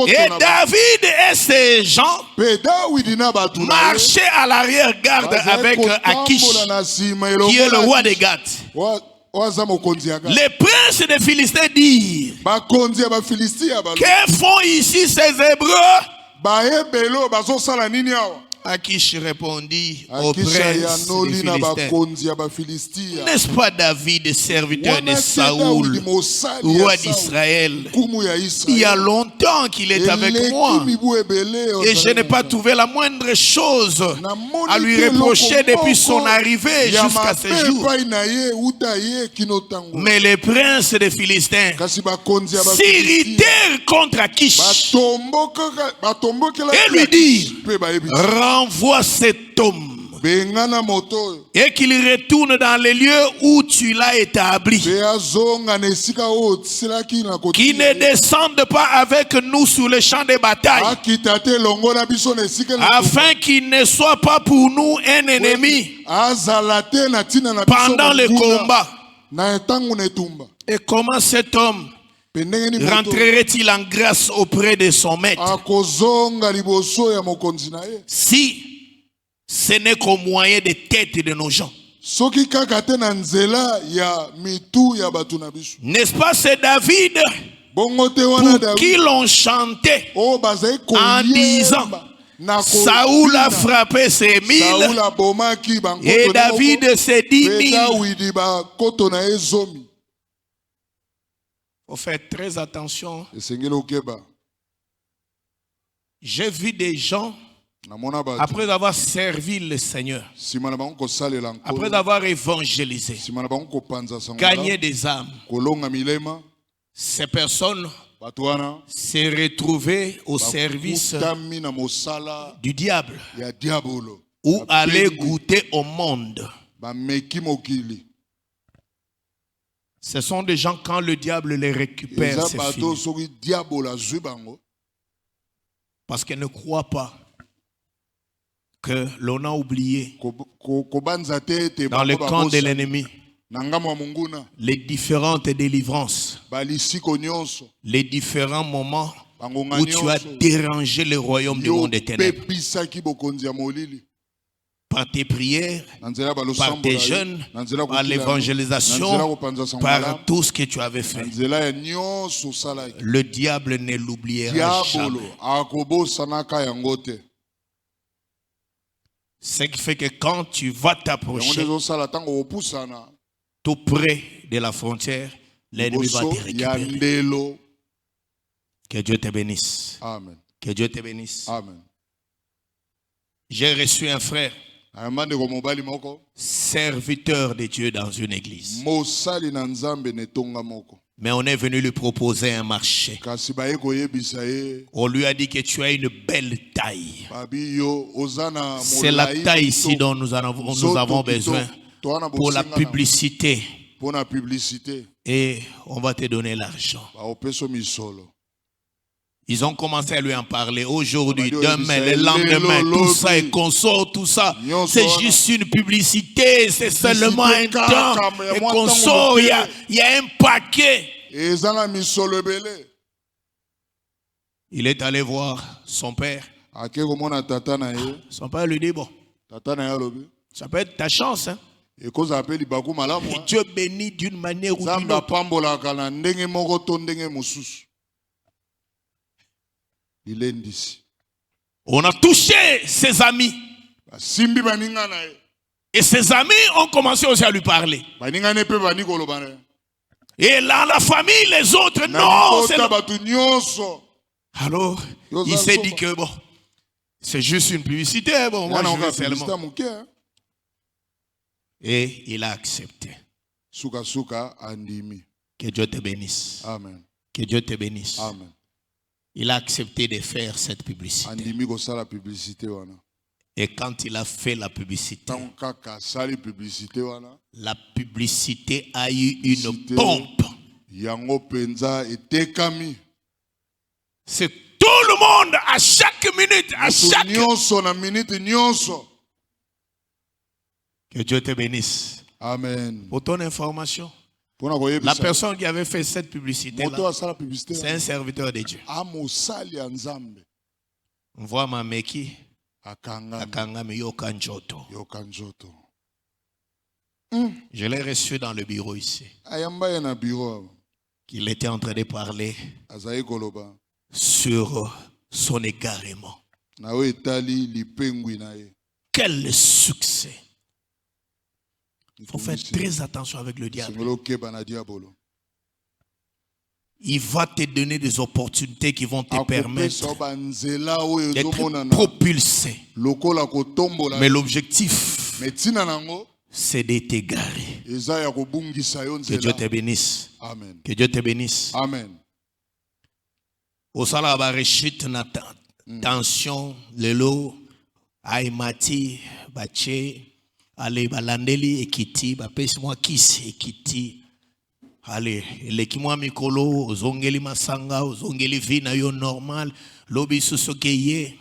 Et David et ses gens marchaient à l'arrière-garde avec Akish, qui est le roi de Gath. Les princes des Philistins dirent, que font ici ces Hébreux Akish répondit au prince des Philistins. N'est-ce pas David, serviteur de Saoul, roi d'Israël? Il y a longtemps qu'il est avec moi et je n'ai pas trouvé la moindre chose à lui reprocher depuis son arrivée jusqu'à ce jour. Mais les princes des Philistins s'irritèrent contre Akish et lui dirent: renvoie cet homme et qu'il retourne dans les lieux où tu l'as établi, qu'il ne descende pas avec nous sur le champ de bataille, afin qu'il ne soit pas pour nous un ennemi pendant le combat. Et comment cet homme rentrerait-il en grâce auprès de son maître si ce n'est qu'au moyen des têtes de nos gens? N'est-ce pas, c'est David pour qui l'on chantait en disant: Saoul a frappé ses 1000 et David ses 10 000. Il faut faire très attention. J'ai vu des gens, après avoir servi le Seigneur, après avoir évangélisé, gagné des âmes, ces personnes se retrouvaient au service du diable ou aller goûter au monde. Ce sont des gens, quand le diable les récupère, c'est fini. Parce qu'ils ne croient pas que l'on a oublié dans le camp de l'ennemi les différentes délivrances, les différents moments où tu as dérangé le royaume du monde des ténèbres. Par tes prières, par tes jeûnes, par l'évangélisation, par tout ce que tu avais fait. Le diable ne l'oubliera jamais. Ce qui fait que quand tu vas t'approcher tout près de la frontière, l'ennemi va te récupérer. Que Dieu te bénisse. Amen. Que Dieu te bénisse. Amen. J'ai reçu un frère, serviteur de Dieu dans une église. Mais on est venu lui proposer un marché. On lui a dit que tu as une belle taille. C'est la taille ici dont nous avons besoin pour la publicité. Et on va te donner l'argent. Ils ont commencé à lui en parler aujourd'hui, demain, le lendemain, tout ça et consort, tout ça. C'est juste une publicité, c'est seulement un temps. Et consort, il y a un paquet. Il est allé voir son père. Son père lui dit: bon, ça peut être ta chance. Hein? Et Dieu bénit d'une manière ou d'une autre. On a touché ses amis. Et ses amis ont commencé aussi à lui parler. Et là, la famille, les autres, non. Alors, il s'est dit que bon, c'est juste une publicité. Bon, moi, je vais seulement. Et il a accepté. Que Dieu te bénisse. Amen. Que Dieu te bénisse. Amen. Il a accepté de faire cette publicité. Et quand il a fait la publicité a eu une pompe. C'est tout le monde à chaque minute, à chaque... Que Dieu te bénisse. Amen. Pour ton information, la personne qui avait fait cette publicité, c'est un serviteur de Dieu. On voit ma meki. Akangami Yokanjoto. Je l'ai reçu dans le bureau ici. Il était en train de parler sur son égarement. Quel succès! Il faut faire très attention avec le diable. Il va te donner des opportunités qui vont te permettre d'être propulsé. Mais l'objectif, c'est de t'égarer. Que Dieu te bénisse. Amen. Que Dieu te bénisse. Amen. Au sala ba rechute na tension lelo aimati bache ale balandeli ekiti bapesi mwa kisi ekiti ale eleki mwa mikolo ozongeli masanga ozongeli vi na yo normal lobi sosoke ye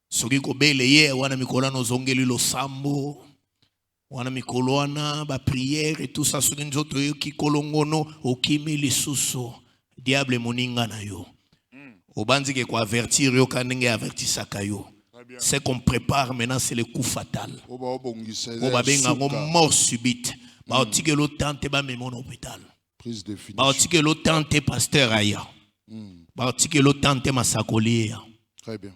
soki kobele ye wana mikolo na ozongeli losambo wana mikolo wana ba prière et tout ça soki nzoto yo kikolongono okimi lisusu diable moninga na yo obanzi ke ko avertir yo kanenge avertisaka yo. C'est qu'on prépare maintenant, c'est le coup fatal. Obabenga mort subite. Baotike lo tante ba memon hôpital. Baotike lo tante pasteur aya. Baotike lo tante masakoli ya. Très bien.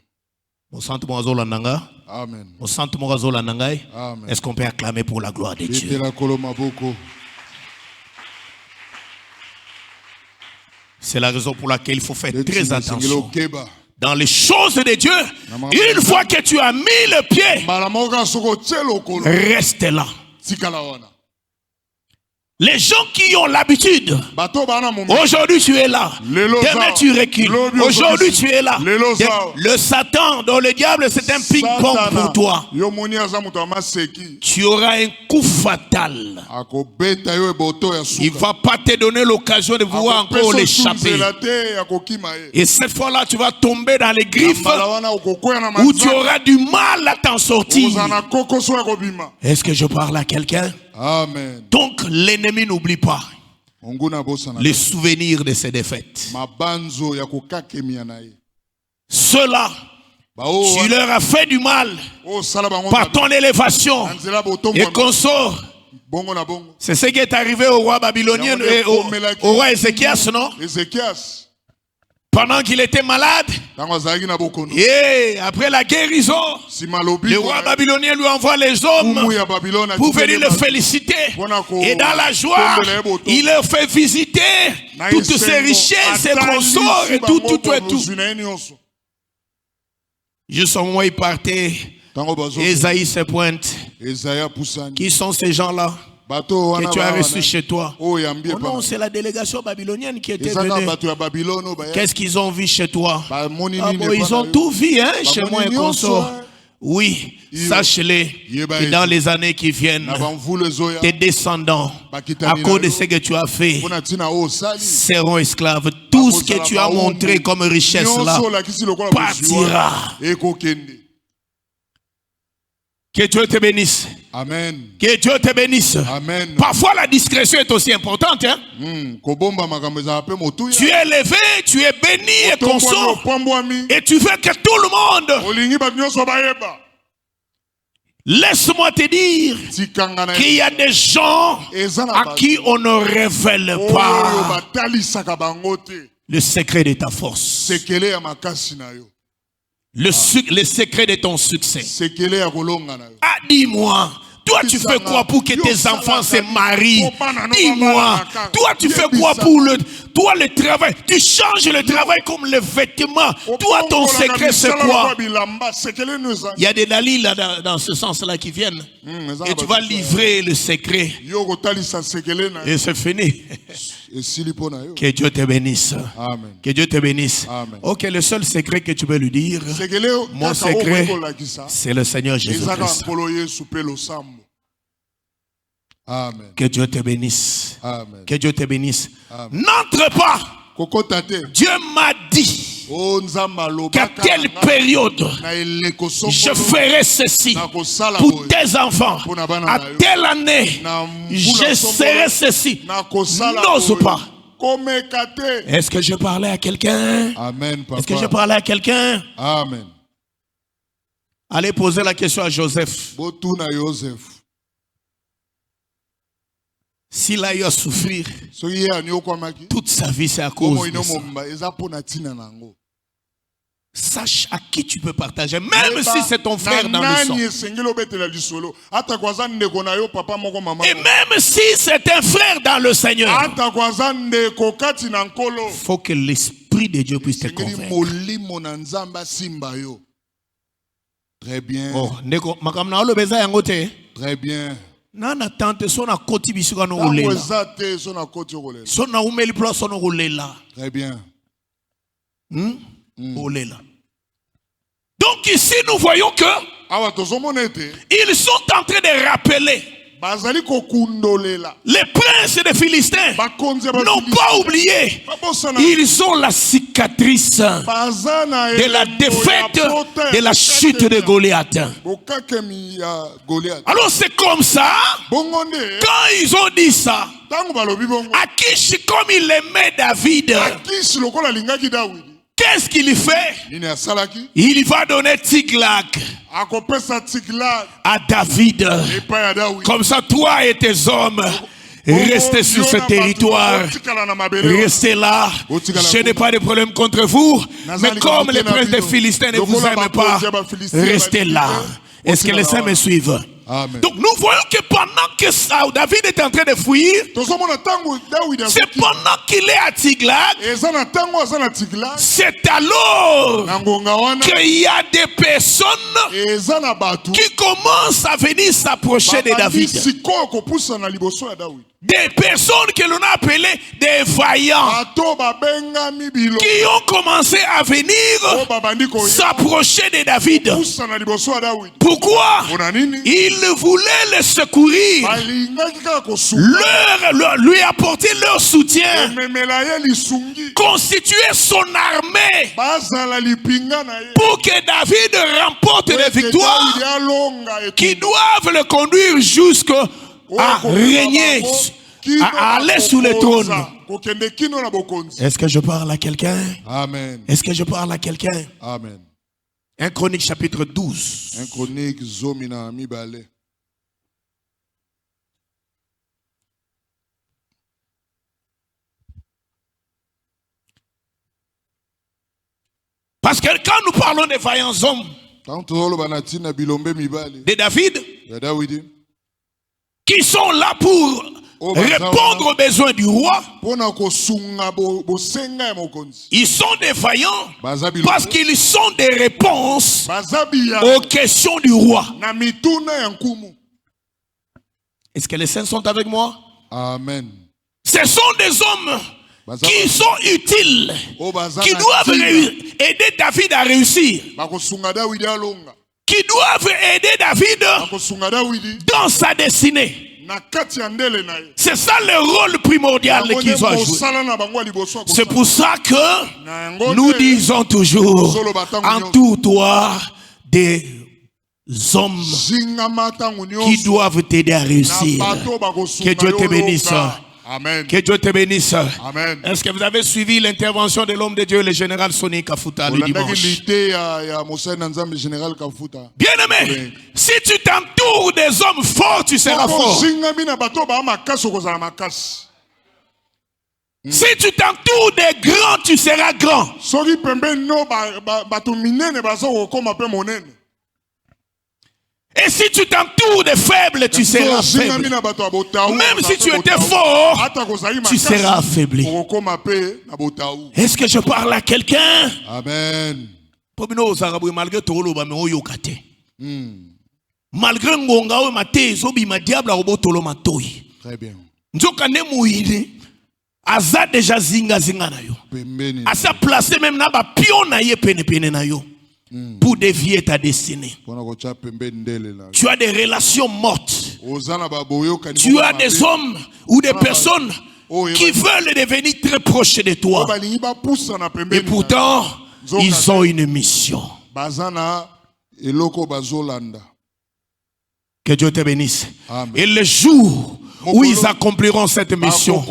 Mon centre moazola nanga. Amen. Mon centre moazola nanga. Amen. Est-ce qu'on peut acclamer pour la gloire de Dieu? C'est la raison pour laquelle il faut faire très attention. Dans les choses de Dieu, une fois que tu as mis le pied, reste là. Les gens qui ont l'habitude, aujourd'hui tu es là, demain tu recules, aujourd'hui tu es là. Le Satan, dont le diable, c'est un ping-pong pour toi. Tu auras un coup fatal. Il ne va pas te donner l'occasion de pouvoir encore l'échapper. Et cette fois-là, tu vas tomber dans les griffes où tu auras du mal à t'en sortir. Est-ce que je parle à quelqu'un? Amen. Donc l'ennemi n'oublie pas les souvenirs de ses défaites. Ceux-là, tu leur as fait du mal par ton élévation et consort. C'est ce qui est arrivé au roi babylonien et au roi Ézéchias, non? Pendant qu'il était malade, et après la guérison, le roi babylonien lui envoie les hommes pour venir le féliciter. Et dans la joie, il leur fait visiter toutes ses richesses, ses consorts et tout. Juste au moment où il partait, Esaïe se pointe. Qui sont ces gens-là que tu as reçu chez toi? Oh non, c'est la délégation babylonienne qui était venue. Qu'est-ce qu'ils ont vu chez toi? Ils ont tout vu chez moi et consort. Oui, sache-les que dans les années qui viennent, tes descendants, à cause de ce que tu as fait, seront esclaves. Tout ce que tu as montré comme richesse là partira. Que Dieu te bénisse. Amen. Que Dieu te bénisse. Amen. Parfois la discrétion est aussi importante. Hein? Tu es élevé, tu es béni et consort. Et tu veux que tout le monde. Laisse-moi te dire qu'il y a des gens à qui on ne révèle pas le secret de ta force. Le secret de ton succès. Ah, dis-moi, toi tu fais quoi pour que tes enfants se marient? Dis-moi, toi tu fais quoi pour le travail? Tu changes le travail comme le vêtement. Toi ton secret c'est quoi? Il y a des dalils là dans ce sens-là qui viennent. Et tu vas livrer le secret. Et c'est fini. Que Dieu te bénisse. Amen. Que Dieu te bénisse. Amen. Ok, le seul secret que tu veux lui dire, mon secret, c'est le Seigneur Jésus-Christ. Amen. Que Dieu te bénisse. Amen. Que Dieu te bénisse. Amen. N'entre pas. Dieu m'a dit qu'à telle période, je ferai ceci pour tes enfants. À telle année, je serai ceci. N'ose pas. Est-ce que je parlais à quelqu'un? Amen, papa. Est-ce que je parlais à quelqu'un? Amen. Allez poser la question à Joseph. S'il a eu à souffrir toute sa vie, c'est à cause de ça. Sache à qui tu peux partager, même si c'est ton frère dans le sang. Et même si c'est un frère dans le Seigneur, il faut que l'Esprit de Dieu puisse te convaincre. Très bien. Très bien. Nana tante sona koti bisuka no sona umeli pro sona rolela. Très bien. Rolela. Donc ici nous voyons que ils sont en train de rappeler les princes des Philistins n'ont pas oublié. Ils ont la cicatrice de la défaite, de la chute de Goliath. Alors c'est comme ça, quand ils ont dit ça, Akish, comme il aimait David, qu'est-ce qu'il fait? Il va donner Tiglac à David. Comme ça, toi et tes hommes, restez sur ce territoire. Restez là. Je n'ai pas de problème contre vous. Mais comme les princes des Philistins ne vous aiment pas, restez là. Est-ce que les saints me suivent? Amen. Donc nous voyons que pendant que David est en train de fuir, c'est pendant qu'il est à Tiglath, c'est alors qu'il y a des personnes qui commencent à venir s'approcher de David. Des personnes que l'on a appelées des vaillants, qui ont commencé à venir s'approcher de David. Pourquoi? Ils voulaient le secourir, lui apporter leur soutien, constituer son armée pour que David remporte les victoires qui doivent le conduire jusqu'à régner, à aller sous le trône. Est-ce que je parle à quelqu'un? Amen. Est-ce que je parle à quelqu'un? Amen. 1 Chronique chapitre 12. 1 Chronique zomina mibale. Parce que quand nous parlons des vaillants hommes de David, qui sont là pour répondre aux besoins du roi, ils sont des vaillants parce qu'ils sont des réponses aux questions du roi. Est-ce que les saints sont avec moi? Amen. Ce sont des hommes qui sont utiles, qui doivent aider David à réussir, qui doivent aider David dans sa destinée. C'est ça le rôle primordial qu'ils ont joué. C'est pour ça que nous disons toujours, entoure-toi des hommes qui doivent t'aider à réussir. Que Dieu te bénisse. Amen. Que Dieu te bénisse. Amen. Est-ce que vous avez suivi l'intervention de l'homme de Dieu, le général Sonny Kafuta, le dimanche? Bien aimé, si tu t'entoures des hommes forts, tu seras fort. Si tu t'entoures des grands, tu seras grand. Et si tu t'entoures des faibles, tu seras faible. Même si tu étais fort, tu seras affaibli. Est-ce que je parle à quelqu'un? Amen. Malgré ngonga mate zobima diable robotolo matoi. Très bien. Nzoka ne muide aza déjà zinga na yo. Asa placer même na ba pion na ye pene na yo. Pour dévier ta destinée. Tu as des relations mortes. Tu as des hommes ou des personnes qui veulent devenir très proches de toi. Et pourtant, ils ont une mission. Que Dieu te bénisse. Amen. Et le jour où ils accompliront cette mission,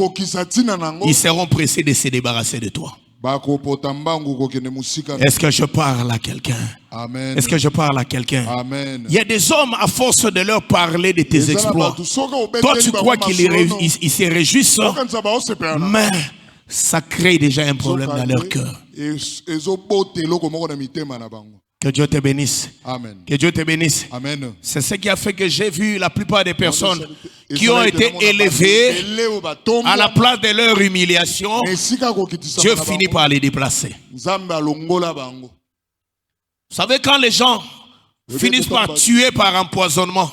ils seront pressés de se débarrasser de toi. Est-ce que je parle à quelqu'un? Amen. Est-ce que je parle à quelqu'un? Amen. Il y a des hommes, à force de leur parler de tes exploits, toi tu crois qu'ils se réjouissent, mais ça crée déjà un problème dans leur cœur. Que Dieu te bénisse. Amen. Que Dieu te bénisse. Amen. C'est ce qui a fait que j'ai vu la plupart des personnes qui ont été élevées à la place de leur humiliation. Dieu finit par les déplacer. Vous savez, quand les gens finissent par tuer par empoisonnement,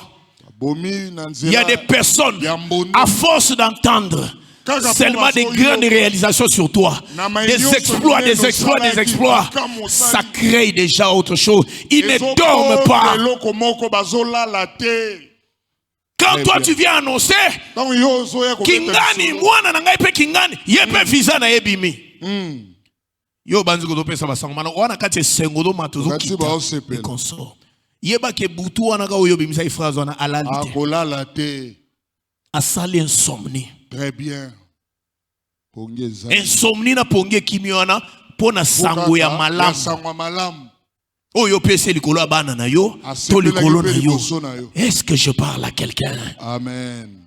il y a des personnes, à force d'entendre seulement des grandes réalisations sur toi, des exploits, ça crée déjà autre chose. Ils ne dorment pas. Quand toi tu viens annoncer Kingani, mwana nangai pe Kingani, yepe visa na ebimi. Yo banzi ko pesa basango mana wana kati sengo do matuzo kita consort. Yeba ke butu wana ka oyo bimisa ifrazo wana alalite. Asali insomnie. Très bien. Insomnie na ponge kimiona pona sango ya malamu. Oyo pese likolo abana na yo, to likolo na yo. Est-ce que je parle à quelqu'un? Amen.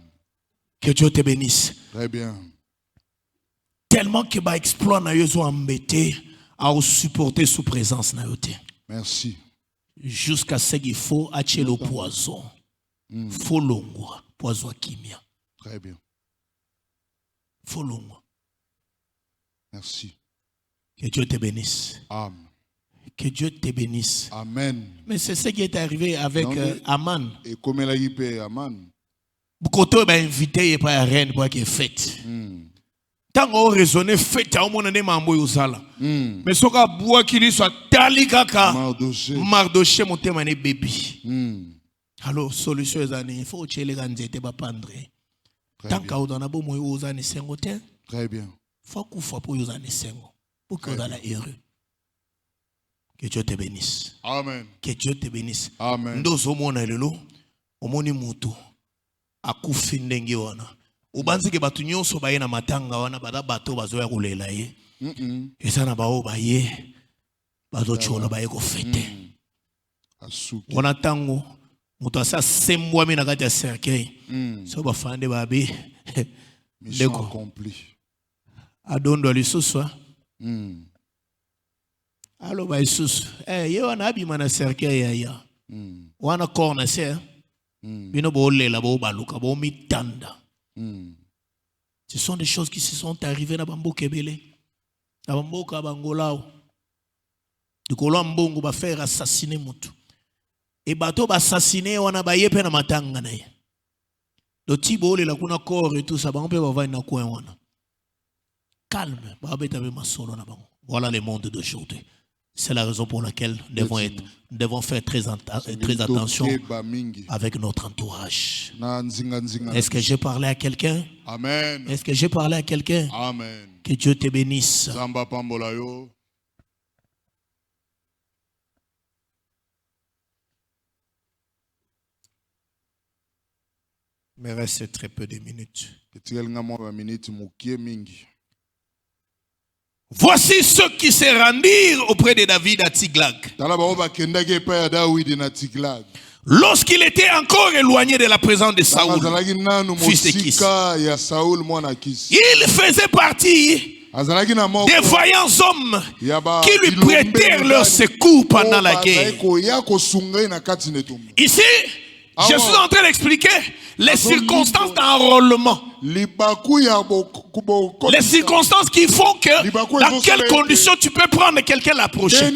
Que Dieu te bénisse. Très bien. Tellement que ba exploit na yo sont embêtés à supporter sous présence na yo te. Merci. Jusqu'à ce qu'il faut acheter le poison. Faut longwa, poison kimia. Très bien. Faut longwa. Merci. Que Dieu te bénisse. Amen. Que Dieu te bénisse. Amen. Mais c'est ce qui est arrivé avec Aman. Et comme elle a dit Aman. Bukoto m'a invité et pas à reine pour qu'il fête. Tant qu'on raisonne fête à mon année mambo yosala. Mais ce qu'a bois qu'il soit talikaka. Mardoché mon thème ané baby. Alors solution est année. Il faut que les gens étaient pas pendre. Tant qu'on a beau moi aux années 50. Très bien. Faut qu'on soit pour aux années 50. Pour qu'on ait la heureux. Que Dieu te bénisse. Amen. Que Dieu te bénisse. Amen. Ndozo mona lelo, omoni mutu akufi ndenge wana. Ubanzi ke batu nyonso baye na matanga wana bada bato bazoya kulela ye. Esa na bao baye bazo chola baye ko fete. Asuki. Wana tango mutu asa sembwa mina kati ya cercueil. So bafande babe. Mission accompli. Adondo lisusu. Allo ba Jesus ye wana abima na cercueil ya wana corner se bino bo lela bo baluka bo mitanda. Ce sont des choses qui se sont arrivées na bamboka ebele na bamboka bangolao dikolo mbongo ba faire assassiner mutu e bato ba assassiner wana ba yepe na matanga na ye do tibo lela kuna corps et tout ça ba mpe ba va na coin wana calme ba beta be masolo na bango. Voilà le monde d'aujourd'hui. C'est la raison pour laquelle nous devons faire très attention avec notre entourage. Est-ce que j'ai parlé à quelqu'un? Amen. Est-ce que j'ai parlé à quelqu'un? Amen. Que Dieu te bénisse. Il me reste très peu de minutes. Voici ceux qui se rendirent auprès de David à Tziklag. Lorsqu'il était encore éloigné de la présence de Saoul, fils de Kis. Il faisait partie des vaillants hommes qui lui prêtèrent leur secours pendant la guerre. Ici, je suis en train d'expliquer les circonstances d'enrôlement. Les circonstances qui font que dans quelles conditions tu peux prendre quelqu'un l'approcher.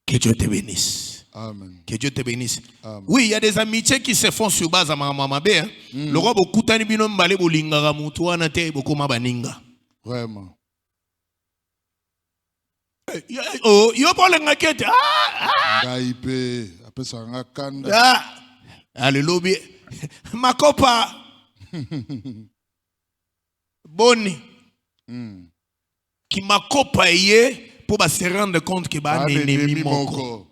Que Dieu te bénisse. Amen. Que Dieu te bénisse. Amen. Oui, il y a des amitiés qui se font sur base à mamabé. Le roi Bokutani binom balé bolinga ramutu anate bokoma baninga. Vraiment. Oh, yo parle ngakete. Ngaipe, apesa ngakanda. Alléluia. Makopa. Boni. Qui makopa yé pour se rendre compte que ba ennemi moko.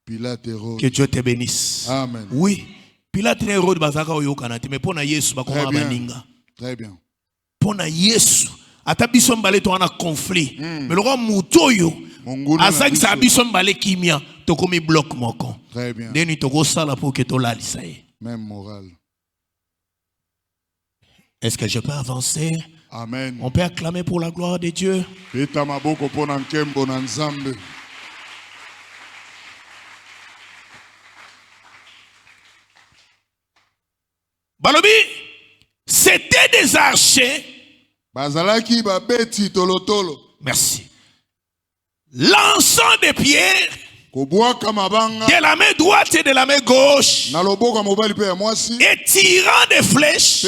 Que Dieu te bénisse. Amen. Oui. Pilate ne rode bazaka oyo kanati mais pona Yesu bakoma baninga. Très bien. Pona Yesu ata biso mbale to na conflit. Mais le roi mutoyo azaki sa biso mbale kimia tokomi bloc moko. Très bien. Deni toko sala pour que tola Même moral. Est-ce que je peux avancer? Amen. On peut acclamer pour la gloire de Dieu. Balobi, c'était des archers. Merci. Lançant des pierres de la main droite et de la main gauche et tirant des flèches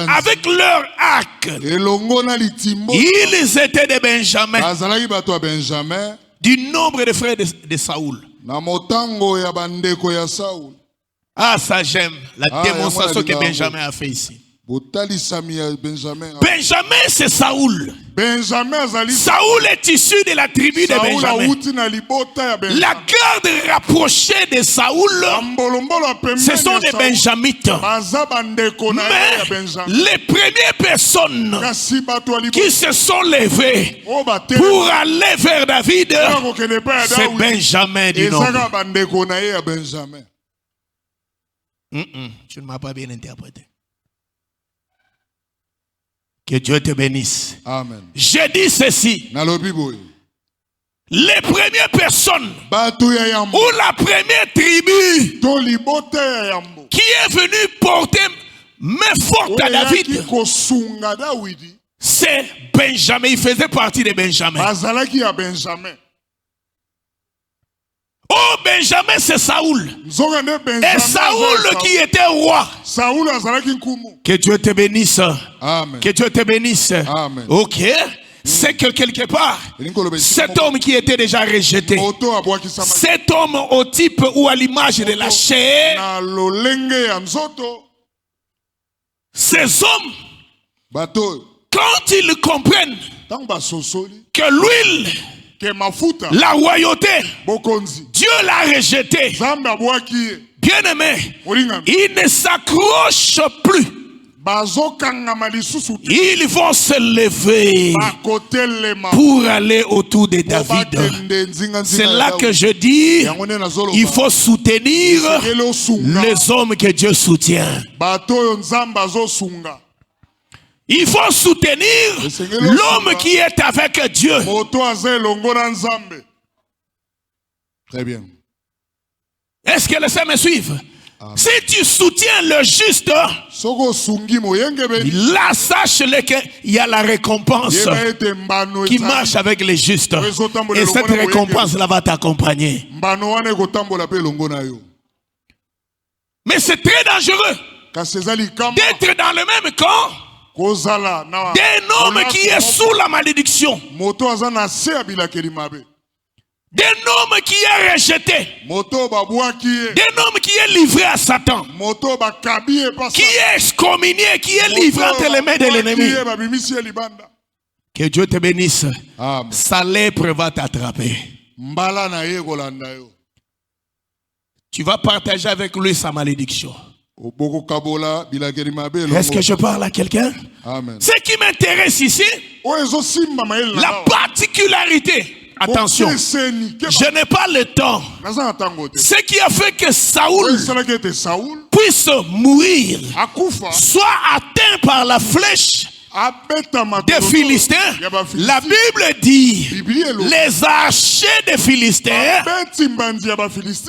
avec leur arc. Ils étaient des Benjamins, du nombre de frères de Saoul. Ah, ça j'aime la démonstration que Benjamin a fait ici. Benjamin, c'est Saoul. Saoul est issu de la tribu de Benjamin. La garde rapprochée de Saoul, ce sont des Benjamites. Mais les premières personnes qui se sont levées pour aller vers David, c'est Benjamin du nombre. Tu ne m'as pas bien interprété. Que Dieu te bénisse. Amen. J'ai dit ceci. Les premières personnes ou la première tribu qui est venue porter main forte à David, c'est Benjamin. Il faisait partie de Benjamin. Oh, Benjamin, c'est Saoul. Et Saoul qui était roi. Que Dieu te bénisse. Amen. Que Dieu te bénisse. Amen. Ok. C'est que quelque part, cet homme qui était déjà rejeté, cet homme au type ou à l'image de la chair, ces hommes, quand ils comprennent que l'huile, la royauté, Dieu l'a rejeté. Bien aimé, il ne s'accroche plus. Ils vont se lever pour aller autour de David. C'est là que je dis, il faut soutenir les hommes que Dieu soutient. Il faut soutenir l'homme qui est avec Dieu. Très bien. Est-ce que les frères me suivent? Si tu soutiens le juste, là sache-le qu'il y a la récompense qui marche avec les justes. Et cette récompense-là va t'accompagner. Mais c'est très dangereux d'être dans le même camp d'un homme qui est sous la malédiction, d'un homme qui est rejeté, d'un homme qui est livré à Satan, qui est excommunié, qui est livré entre les mains de l'ennemi. Que Dieu te bénisse. Amen. Sa lèpre va t'attraper. Tu vas partager avec lui sa malédiction. Est-ce que je parle à quelqu'un? Ce qui m'intéresse ici, la particularité. Attention, je n'ai pas le temps. Ce qui a fait que Saoul puisse mourir, soit atteint par la flèche des Philistins. La Bible dit les archers des Philistins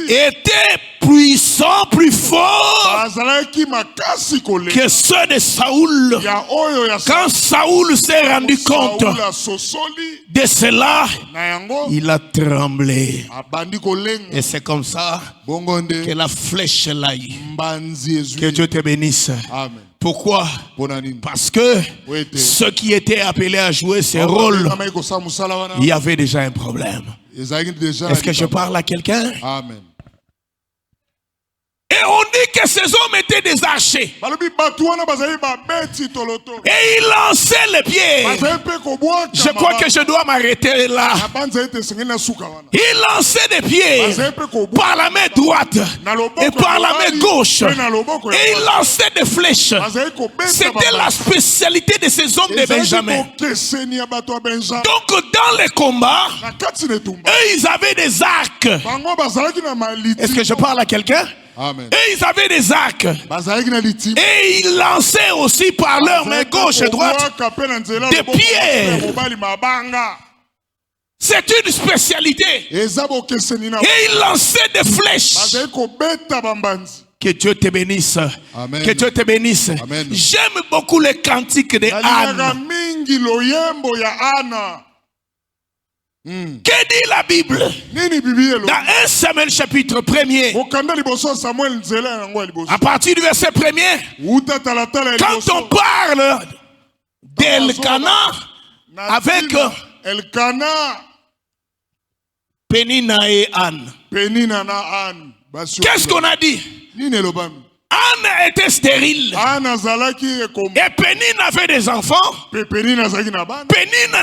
étaient puissants, plus forts que ceux de Saoul. Quand Saoul s'est rendu compte de cela, il a tremblé. Et c'est comme ça que la flèche l'a eu. Que Dieu te bénisse. Amen. Pourquoi? Parce que ceux qui étaient appelés à jouer ces rôles, il y avait déjà un problème. Est-ce que je parle à quelqu'un? Amen. Et on dit que ces hommes étaient des archers. Et ils lançaient les pieds. Je crois que je dois m'arrêter là. Ils lançaient des pieds par la main droite et par la main gauche. Et ils lançaient des flèches. C'était la spécialité de ces hommes de Benjamin. Donc dans les combats, eux ils avaient des arcs. Est-ce que je parle à quelqu'un? Amen. Et ils avaient des arcs. Et ils lançaient aussi par leur main gauche et droite des pierres. C'est une spécialité. Et ils lançaient des flèches. Que Dieu te bénisse. Amen. Que Dieu te bénisse. J'aime beaucoup les cantiques de Anne. Que dit la Bible? Dans 1 Samuel chapitre 1er, à partir du verset 1er, quand on parle d'Elkana avec Pénina et Anne, qu'est-ce qu'on a dit? Anne était stérile. Et Pénine avait des enfants. Pénine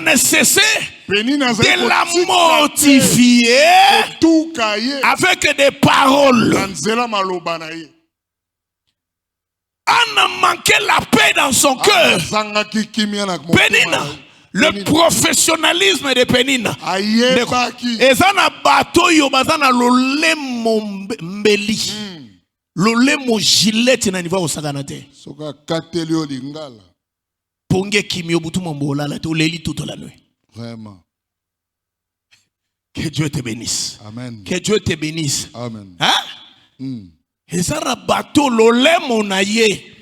ne cessait de la mortifier avec des paroles. Anne manquait la paix dans son cœur. Pénine, le professionnalisme de Pénine. Ezana bato yo bazana lolemo mbeli. Lolemo gilette na niva osagana te. Soka katelio lingala. Ponge kimio butu mombola la to leli toute la nuit. Vraiment. Que Dieu te bénisse. Amen. Que Dieu te bénisse. Amen. Hein? Ezana bato lolemo na ye.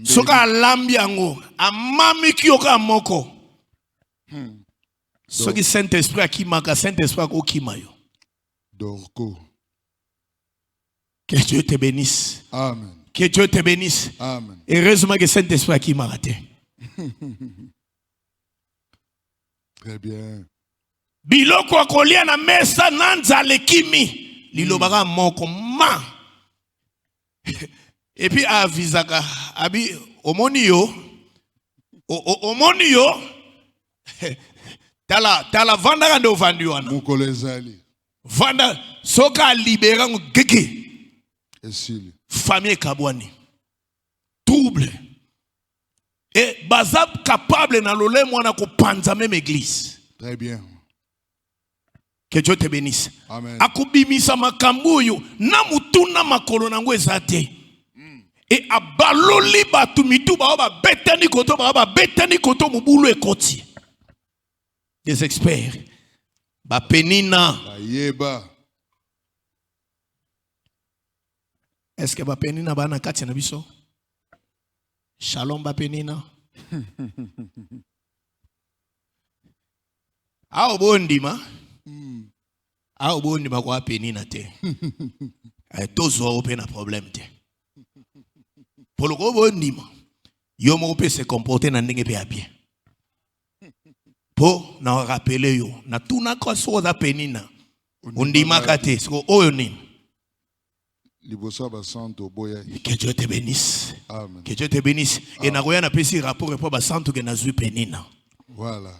Soka lambi yango amami kyoka moko. Soki Saint-Esprit akimaka Saint-Esprit akokimayo. Dorko. Que Dieu te bénisse. Amen. Que Dieu te bénisse. Amen. Heureusement que Saint-Esprit akimaka te. Très bien. Biloko akolia na mesa nanza lekimi. Lilobaka moko ma. Et puis avisaka abi omoni yo. Omoni yo. Tala vanda kande ovandi wana. Mukolezali. Vanda soka libéra ngeke. Esili. Famille kabwani. Trouble. Et bazab capable na lolé mwana ko panza même église. Très bien. Que Dieu te bénisse. Amen. Akubimisa makambu yo na mutuna makolo nango ezate. Et abaloli batu mitu ba betani koto ba betani koto mubulu ekoti. Des experts. Ba Pénina. Bayeba. Est-ce que ba Pénina ba na kati na biso? Shalom ba Pénina. A obondima. A obondima kwa Pénina te. Tozo ope na problème te. Pour le obondima. Yo mo pe se comporter na ndenge pe a bien. Po na rappeler yo na tuna kwa so za Pénina. Undima kate so oyo nini? Que Dieu te bénisse. Amen. Que Dieu te bénisse. Et na roya na pesi rapport pour ba santo que na zu Pénina. Voilà.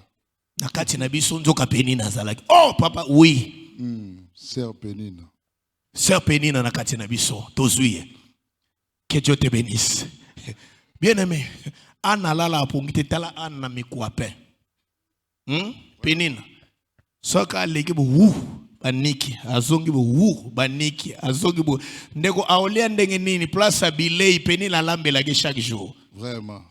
Na kati na biso nzoka Pénina zalaki. Oh papa oui. Sœur Pénina. Sœur Pénina na kati na biso tozuye. Que Dieu te bénisse. Bien-aimé, Anna lala pongite tala Anna mikwape. Pénina. Soka leki bu baniki azongi bu baniki azongi bu ndeko aolia ndenge nini place à bilei Pénina lambela chaque jour. Vraiment.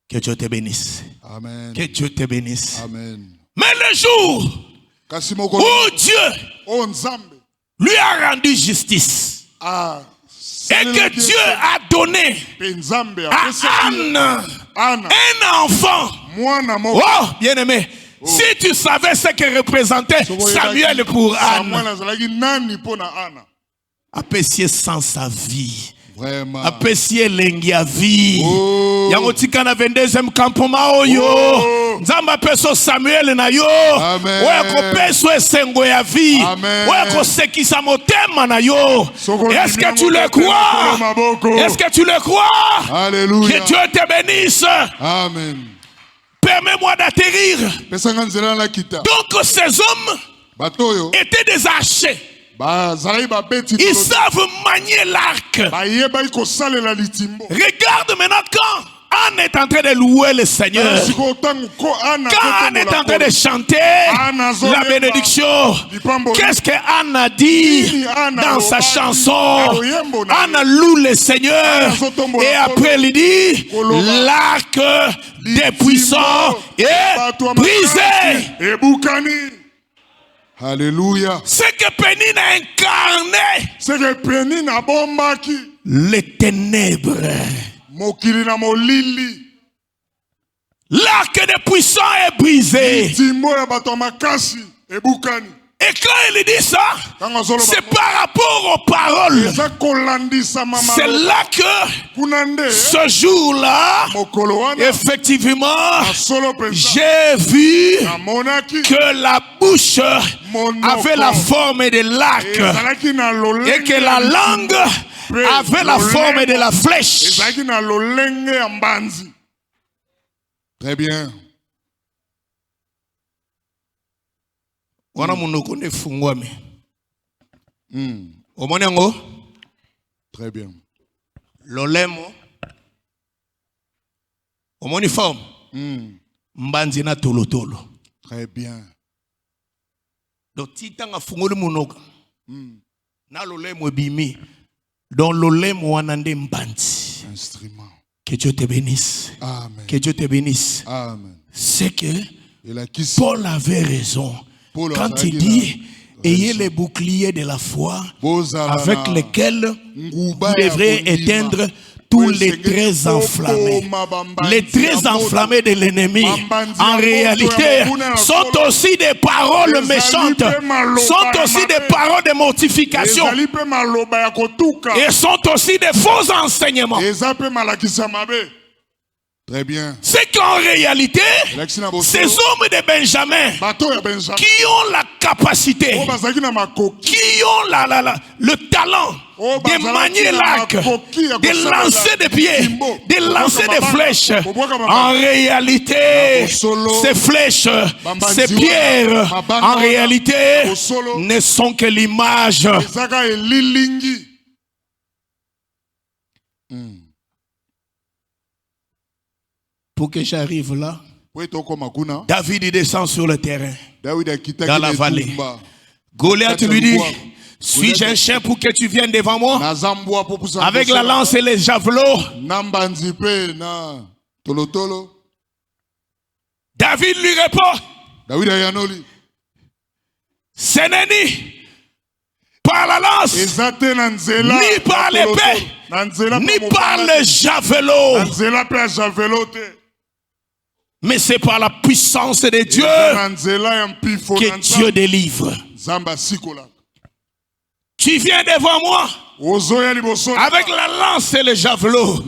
Que Dieu te bénisse. Amen. Que Dieu te bénisse. Amen. Mais le jour où Dieu lui a rendu justice et que Dieu a donné à Anne un enfant. Oh, bien-aimé, si tu savais ce que représentait Samuel pour Anne, apprécier sans sa vie. Vraiment. Apprécier l'engia vie. Yangotika na 22e campement oyo. Nzamba peso Samuel na yo. Oya ko peso esengo ya vie. Oya ko sekisa motema na yo. Est-ce que tu le crois? Est-ce que tu le crois? Alléluia. Que Dieu te bénisse. Amen. Permets-moi d'atterrir. Donc ces hommes étaient des archers. Ils savent manier l'arc. Regarde maintenant quand Anne est en train de louer le Seigneur. Quand Anne est en train de chanter la bénédiction, qu'est-ce que Anne a dit dans sa chanson? Anne loue le Seigneur et après il dit l'arc des puissants est brisé. Alléluia. C'est que Pénine a incarné. C'est que Pénine a bombaki les ténèbres. L'arc des puissants est brisé. Et quand il dit ça, c'est par rapport aux paroles. C'est là que ce jour-là, effectivement, j'ai vu que la bouche avait la forme de l'arc et que la langue avait la forme de la flèche. Très bien. Wana munoko ne fungwame. Omoni yango? Très bien. Lolemo. Omoni forme. Mbanzi na tolotolo. Très bien. Donc titanga fungoli munoko. Na lolemo bimi. Dans lolemo wanande mbanzi. Instrument. Que Dieu te bénisse. Amen. Que Dieu te bénisse. Amen. C'est que Paul avait raison. Quand il dit, ayez les boucliers de la foi avec lesquels vous devrez éteindre tous les traits enflammés. Les traits enflammés de l'ennemi, en réalité, sont aussi des paroles méchantes, sont aussi des paroles de mortification, et sont aussi des faux enseignements. Très bien. C'est qu'en réalité, ces hommes de Benjamin qui ont la capacité, qui ont le talent de manier l'arc, de lancer des pieds, de lancer des flèches, en réalité, ces flèches, ces pierres, en réalité, ne sont que l'image. Pour que j'arrive là, David descend sur le terrain, dans la vallée. Goliath lui dit, suis-je un chien pour que tu viennes devant moi avec la lance et les javelots? David lui répond, ce n'est ni par la lance, ni par l'épée, ni par le javelot, mais c'est par la puissance de Dieu que Dieu délivre. Tu viens devant moi avec la lance et le javelot,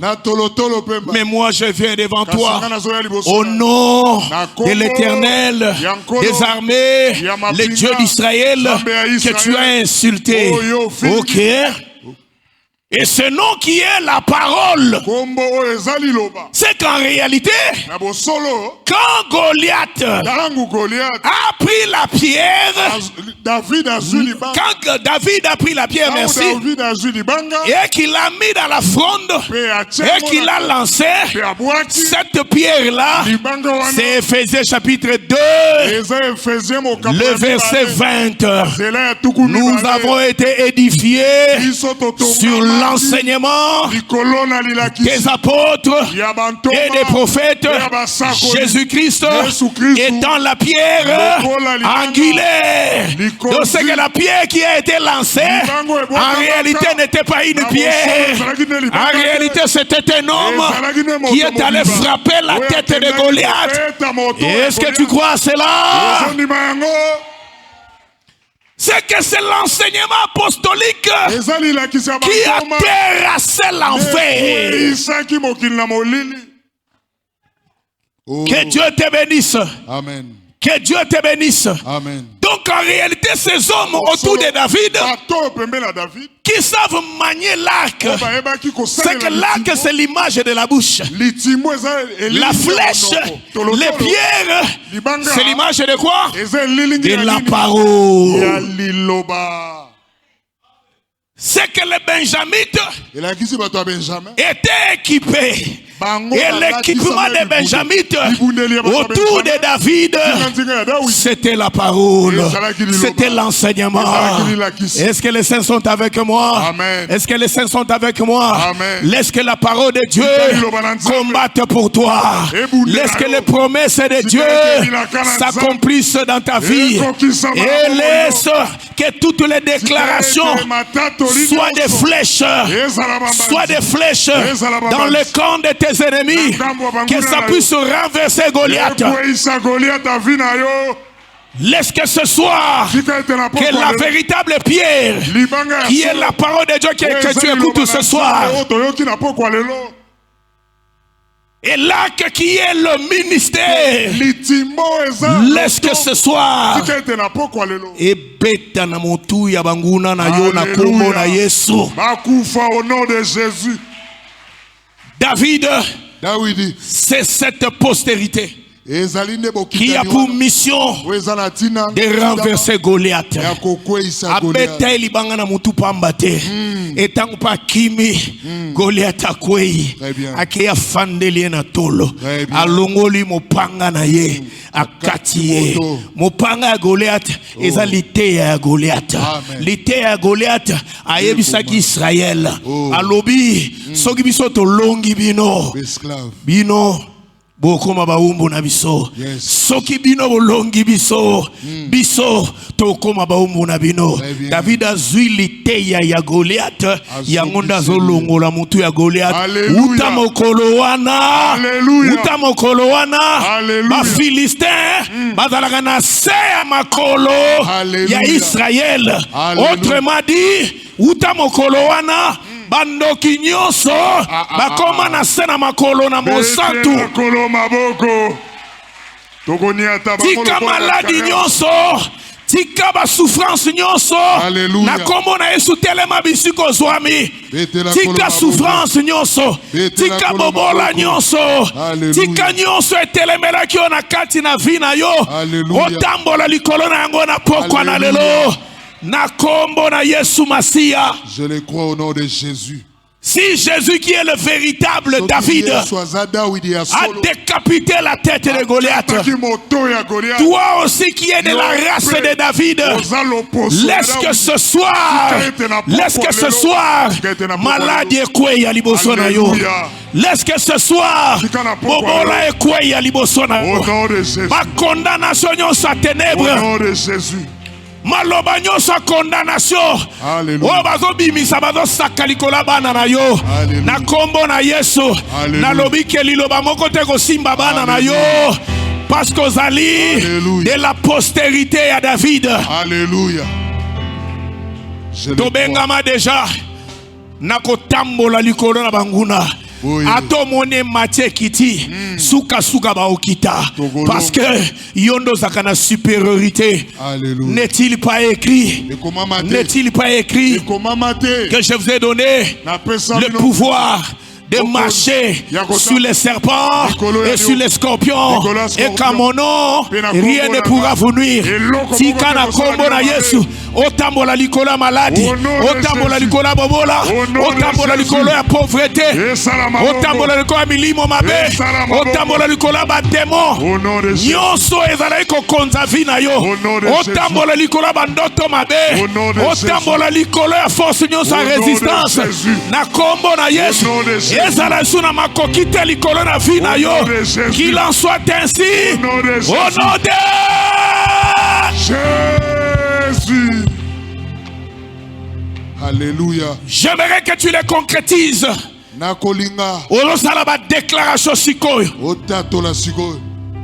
mais moi je viens devant toi au nom de l'Éternel des armées, le Dieu d'Israël que tu as insulté. Ok. Et ce nom qui est la parole, c'est qu'en réalité, quand Goliath a pris la pierre, quand David a pris la pierre, merci, et qu'il l'a mis dans la fronde, et qu'il l'a lancé, cette pierre-là, c'est Éphésiens chapitre 2, le verset 20. Nous avons été édifiés sur l'enseignement des apôtres et des prophètes, Jésus-Christ étant la pierre angulaire. Donc c'est que la pierre qui a été lancée, en réalité n'était pas une pierre. En réalité c'était un homme qui est allé frapper la tête de Goliath. Est-ce que tu crois à cela? C'est que c'est l'enseignement apostolique qui a terrassé l'enfer. Que Dieu te bénisse. Amen. Que Dieu te bénisse. Amen. Donc en réalité, ces hommes autour de David qui savent manier l'arc, c'est que l'arc c'est l'image de la bouche. La flèche, les pierres, c'est l'image de quoi? De la parole. C'est que les Benjamites étaient équipés. Et l'équipement des Benjamites autour de David, c'était la parole, c'était l'enseignement. Est-ce que les saints sont avec moi? Est-ce que les saints sont avec moi? Laisse que la parole de Dieu combatte pour toi. Laisse que les promesses de Dieu s'accomplissent dans ta vie. Et laisse que toutes les déclarations soient des flèches, dans le camp de tes ennemis, que ça puisse renverser Goliath. Laisse que ce soit que la véritable pierre, qui est la parole de Dieu que tu écoutes ce soir, et l'arc qui est le ministère, laisse que ce soit et beta na motu ya banguna na yo na kombo na Yesu. Au nom de Jésus. David, c'est cette postérité qui a pour mission de renverser Goliath. Abeta ilibanga na mutu pambate. Etangu pa kimi Goliath akwei. Akeya fandeli na tolo. Alongoli mopanga na ye. Akati ye. Mopanga ya Goliath eza liteya ya Goliath. Liteya ya Goliath ayebisaki Israël. Alobi soki biso tolongi bino. Bino bokoma baumbu na biso. Soki bino bolongi biso. Biso tokoma baumbu na bino. David azui liteya ya Goliath. Yangonda zolongola mutu ya Goliath. Uta mokolo wana. Uta mokolo wana. Ba Philistin bazalaka na se ya makolo ya Israël. Autrement dit, uta mokolo wana. Bandoki nyonso bakoma na sena makolo na mosantu. Tika maladi nyonso, tika ba souffrance nyonso, na kombo na Yesu telema bisiko zwami. Tika souffrance nyonso, tika bobola nyonso, tika nyonso etelemela kio na kati na vina yo. Otambola likolo na yango na pokwa na lelo. Na kombo na Yesu Masia. Je le crois au nom de Jésus. Si Jésus qui est le véritable David a décapité la tête de Goliath, toi aussi qui es de la race de David, laisse que ce soir, malade et ya liboso na yo. Laisse que ce soir, bobola et ya liboso na yo. Ma condamnation sa ténèbres. Au nom de Jésus. Maloba nyoso condamnation. O bazo bimisa bazo sakalikola bana na yo. Na kombo na Yesu. Na lobi ke liloba moko te ko simba bana na yo. Parce qu'aux alliés de la postérité à David. Alléluia. Tobengama déjà. Na kotambola likolo na banguna. Ato mone matie kiti suka ba okita parce que yondo zakana supériorité. N'est-il pas écrit que je vous ai donné le pouvoir de marcher sur les serpents et sur les scorpions, et qu'à mon nom rien ne pourra vous nuire. Tika na kombo na Yesu otambola likola maladie, otambola likola bobola, otambola likola ya pauvreté, otambola likola milimo mabe, otambola likola ba démon nyonso ezalaki kokonza vi na yo, otambola likola bandoto mabe, otambola likola ya force nyonso ya résistance na kombo na Yesu. Qu'il en soit ainsi au nom de Jésus. Alléluia. J'aimerais que tu les déclaration sikoyo.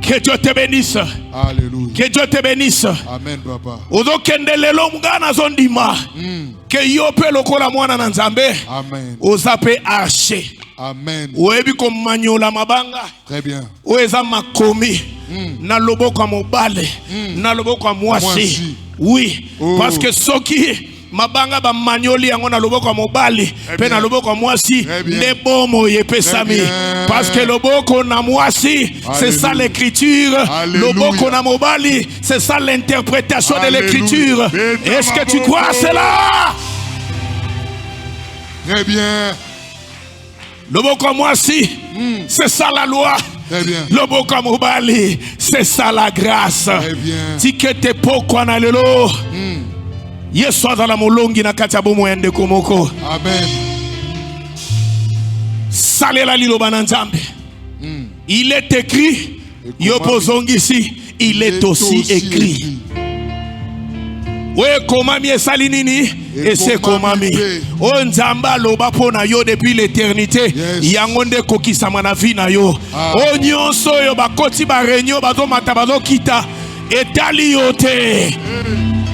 Que Dieu te bénisse. Alléluia. Que Dieu te bénisse. Amen, papa. Ozokendelelo mungana zondima. Que yope lokola mwana na Nzambe. Amen. Ozape archer. Amen. Oebi ko manyola mabanga. Très bien. Oeza makomi. Na loboko ya mobale. Na loboko ya mwasi. Oui. Parce que soki mabanga ba manyoli yango na loboko ya mobali pe na loboko ya mwasi ne bomo yepesami. Parce que loboko na mwasi c'est ça l'écriture. Loboko na mobali c'est ça l'interprétation de l'écriture. Est-ce que tu crois à cela? Très bien. Loboko ya mwasi c'est ça la loi. Très bien. Loboko ya mobali c'est ça la grâce. Très bien. Tikete poko na lelo. Yesu azala molongi na kati ya bomoi ndeko moko. Amen. Salela liloba na Nzambe. Il est écrit, yopozongisi, il est aussi écrit. Ouais, komami esali nini? Et c'est komami. O Nzamba loba pona yo depuis l'éternité. Yango nde kokisama na vie na yo. O nyonso yo bakoti ba réunion bazo mata bazo kita. Etali yo te.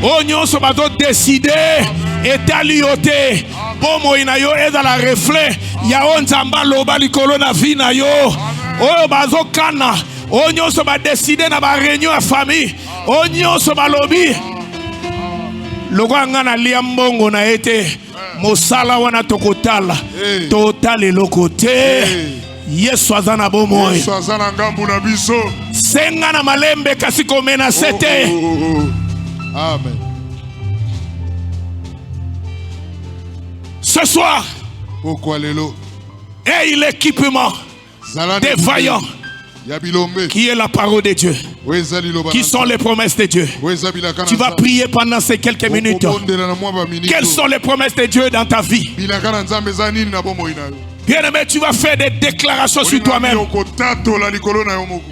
O nyonso bazo décider. Etali yo te. Bomo ina yo ezala reflet. Ya o Nzamba loba likolo na vie na yo. O bazo kana. O nyonso ba décider na ba réunion à famille. O nyonso ba lobi. Loko ngana lia mbongo na ete mosala wana tokotala totale lokote Yesu azana bomoi Yesu azana ngambu na biso senga na malembe kasi komena sete. Amen. Ce soir et l'équipement des vaillants qui est la parole de Dieu, qui sont les promesses de Dieu. Tu vas prier pendant ces quelques minutes. Quelles sont les promesses de Dieu dans ta vie? Bien-aimé, tu vas faire des déclarations sur toi-même.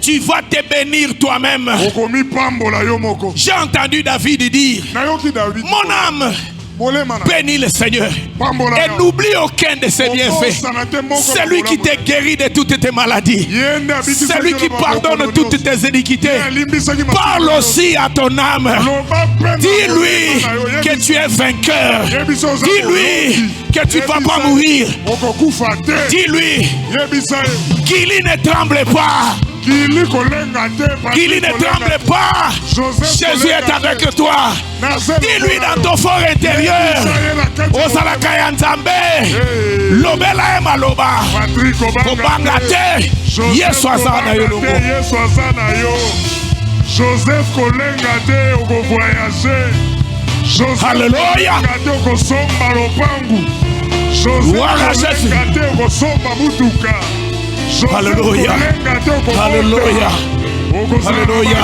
Tu vas te bénir toi-même. J'ai entendu David dire, mon âme bénis le Seigneur et n'oublie aucun de ses bienfaits. C'est lui qui te guérit de toutes tes maladies. C'est lui qui pardonne toutes tes iniquités. Parle aussi à ton âme. Dis-lui que tu es vainqueur. Dis-lui que tu ne vas pas mourir. Dis-lui qu'il ne tremble pas. Qu'il ne tremble pas. Jésus est avec toi. Dis-lui dans ton fort intérieur. Osalaka Nzambe. Lobela e maloba. Kobangate. Yesu azana yo lobo. Joseph kolenga te oko voyager. Alléluia. Alléluia. Alléluia. Alléluia.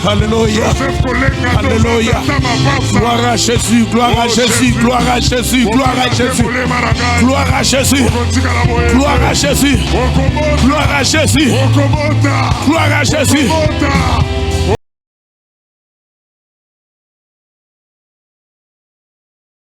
Alléluia. Alléluia. Gloire à Jésus. Gloire à Jésus. Gloire à Jésus. Gloire à Jésus. Gloire à Jésus. Gloire à Jésus. Gloire à Jésus. Gloire à Jésus.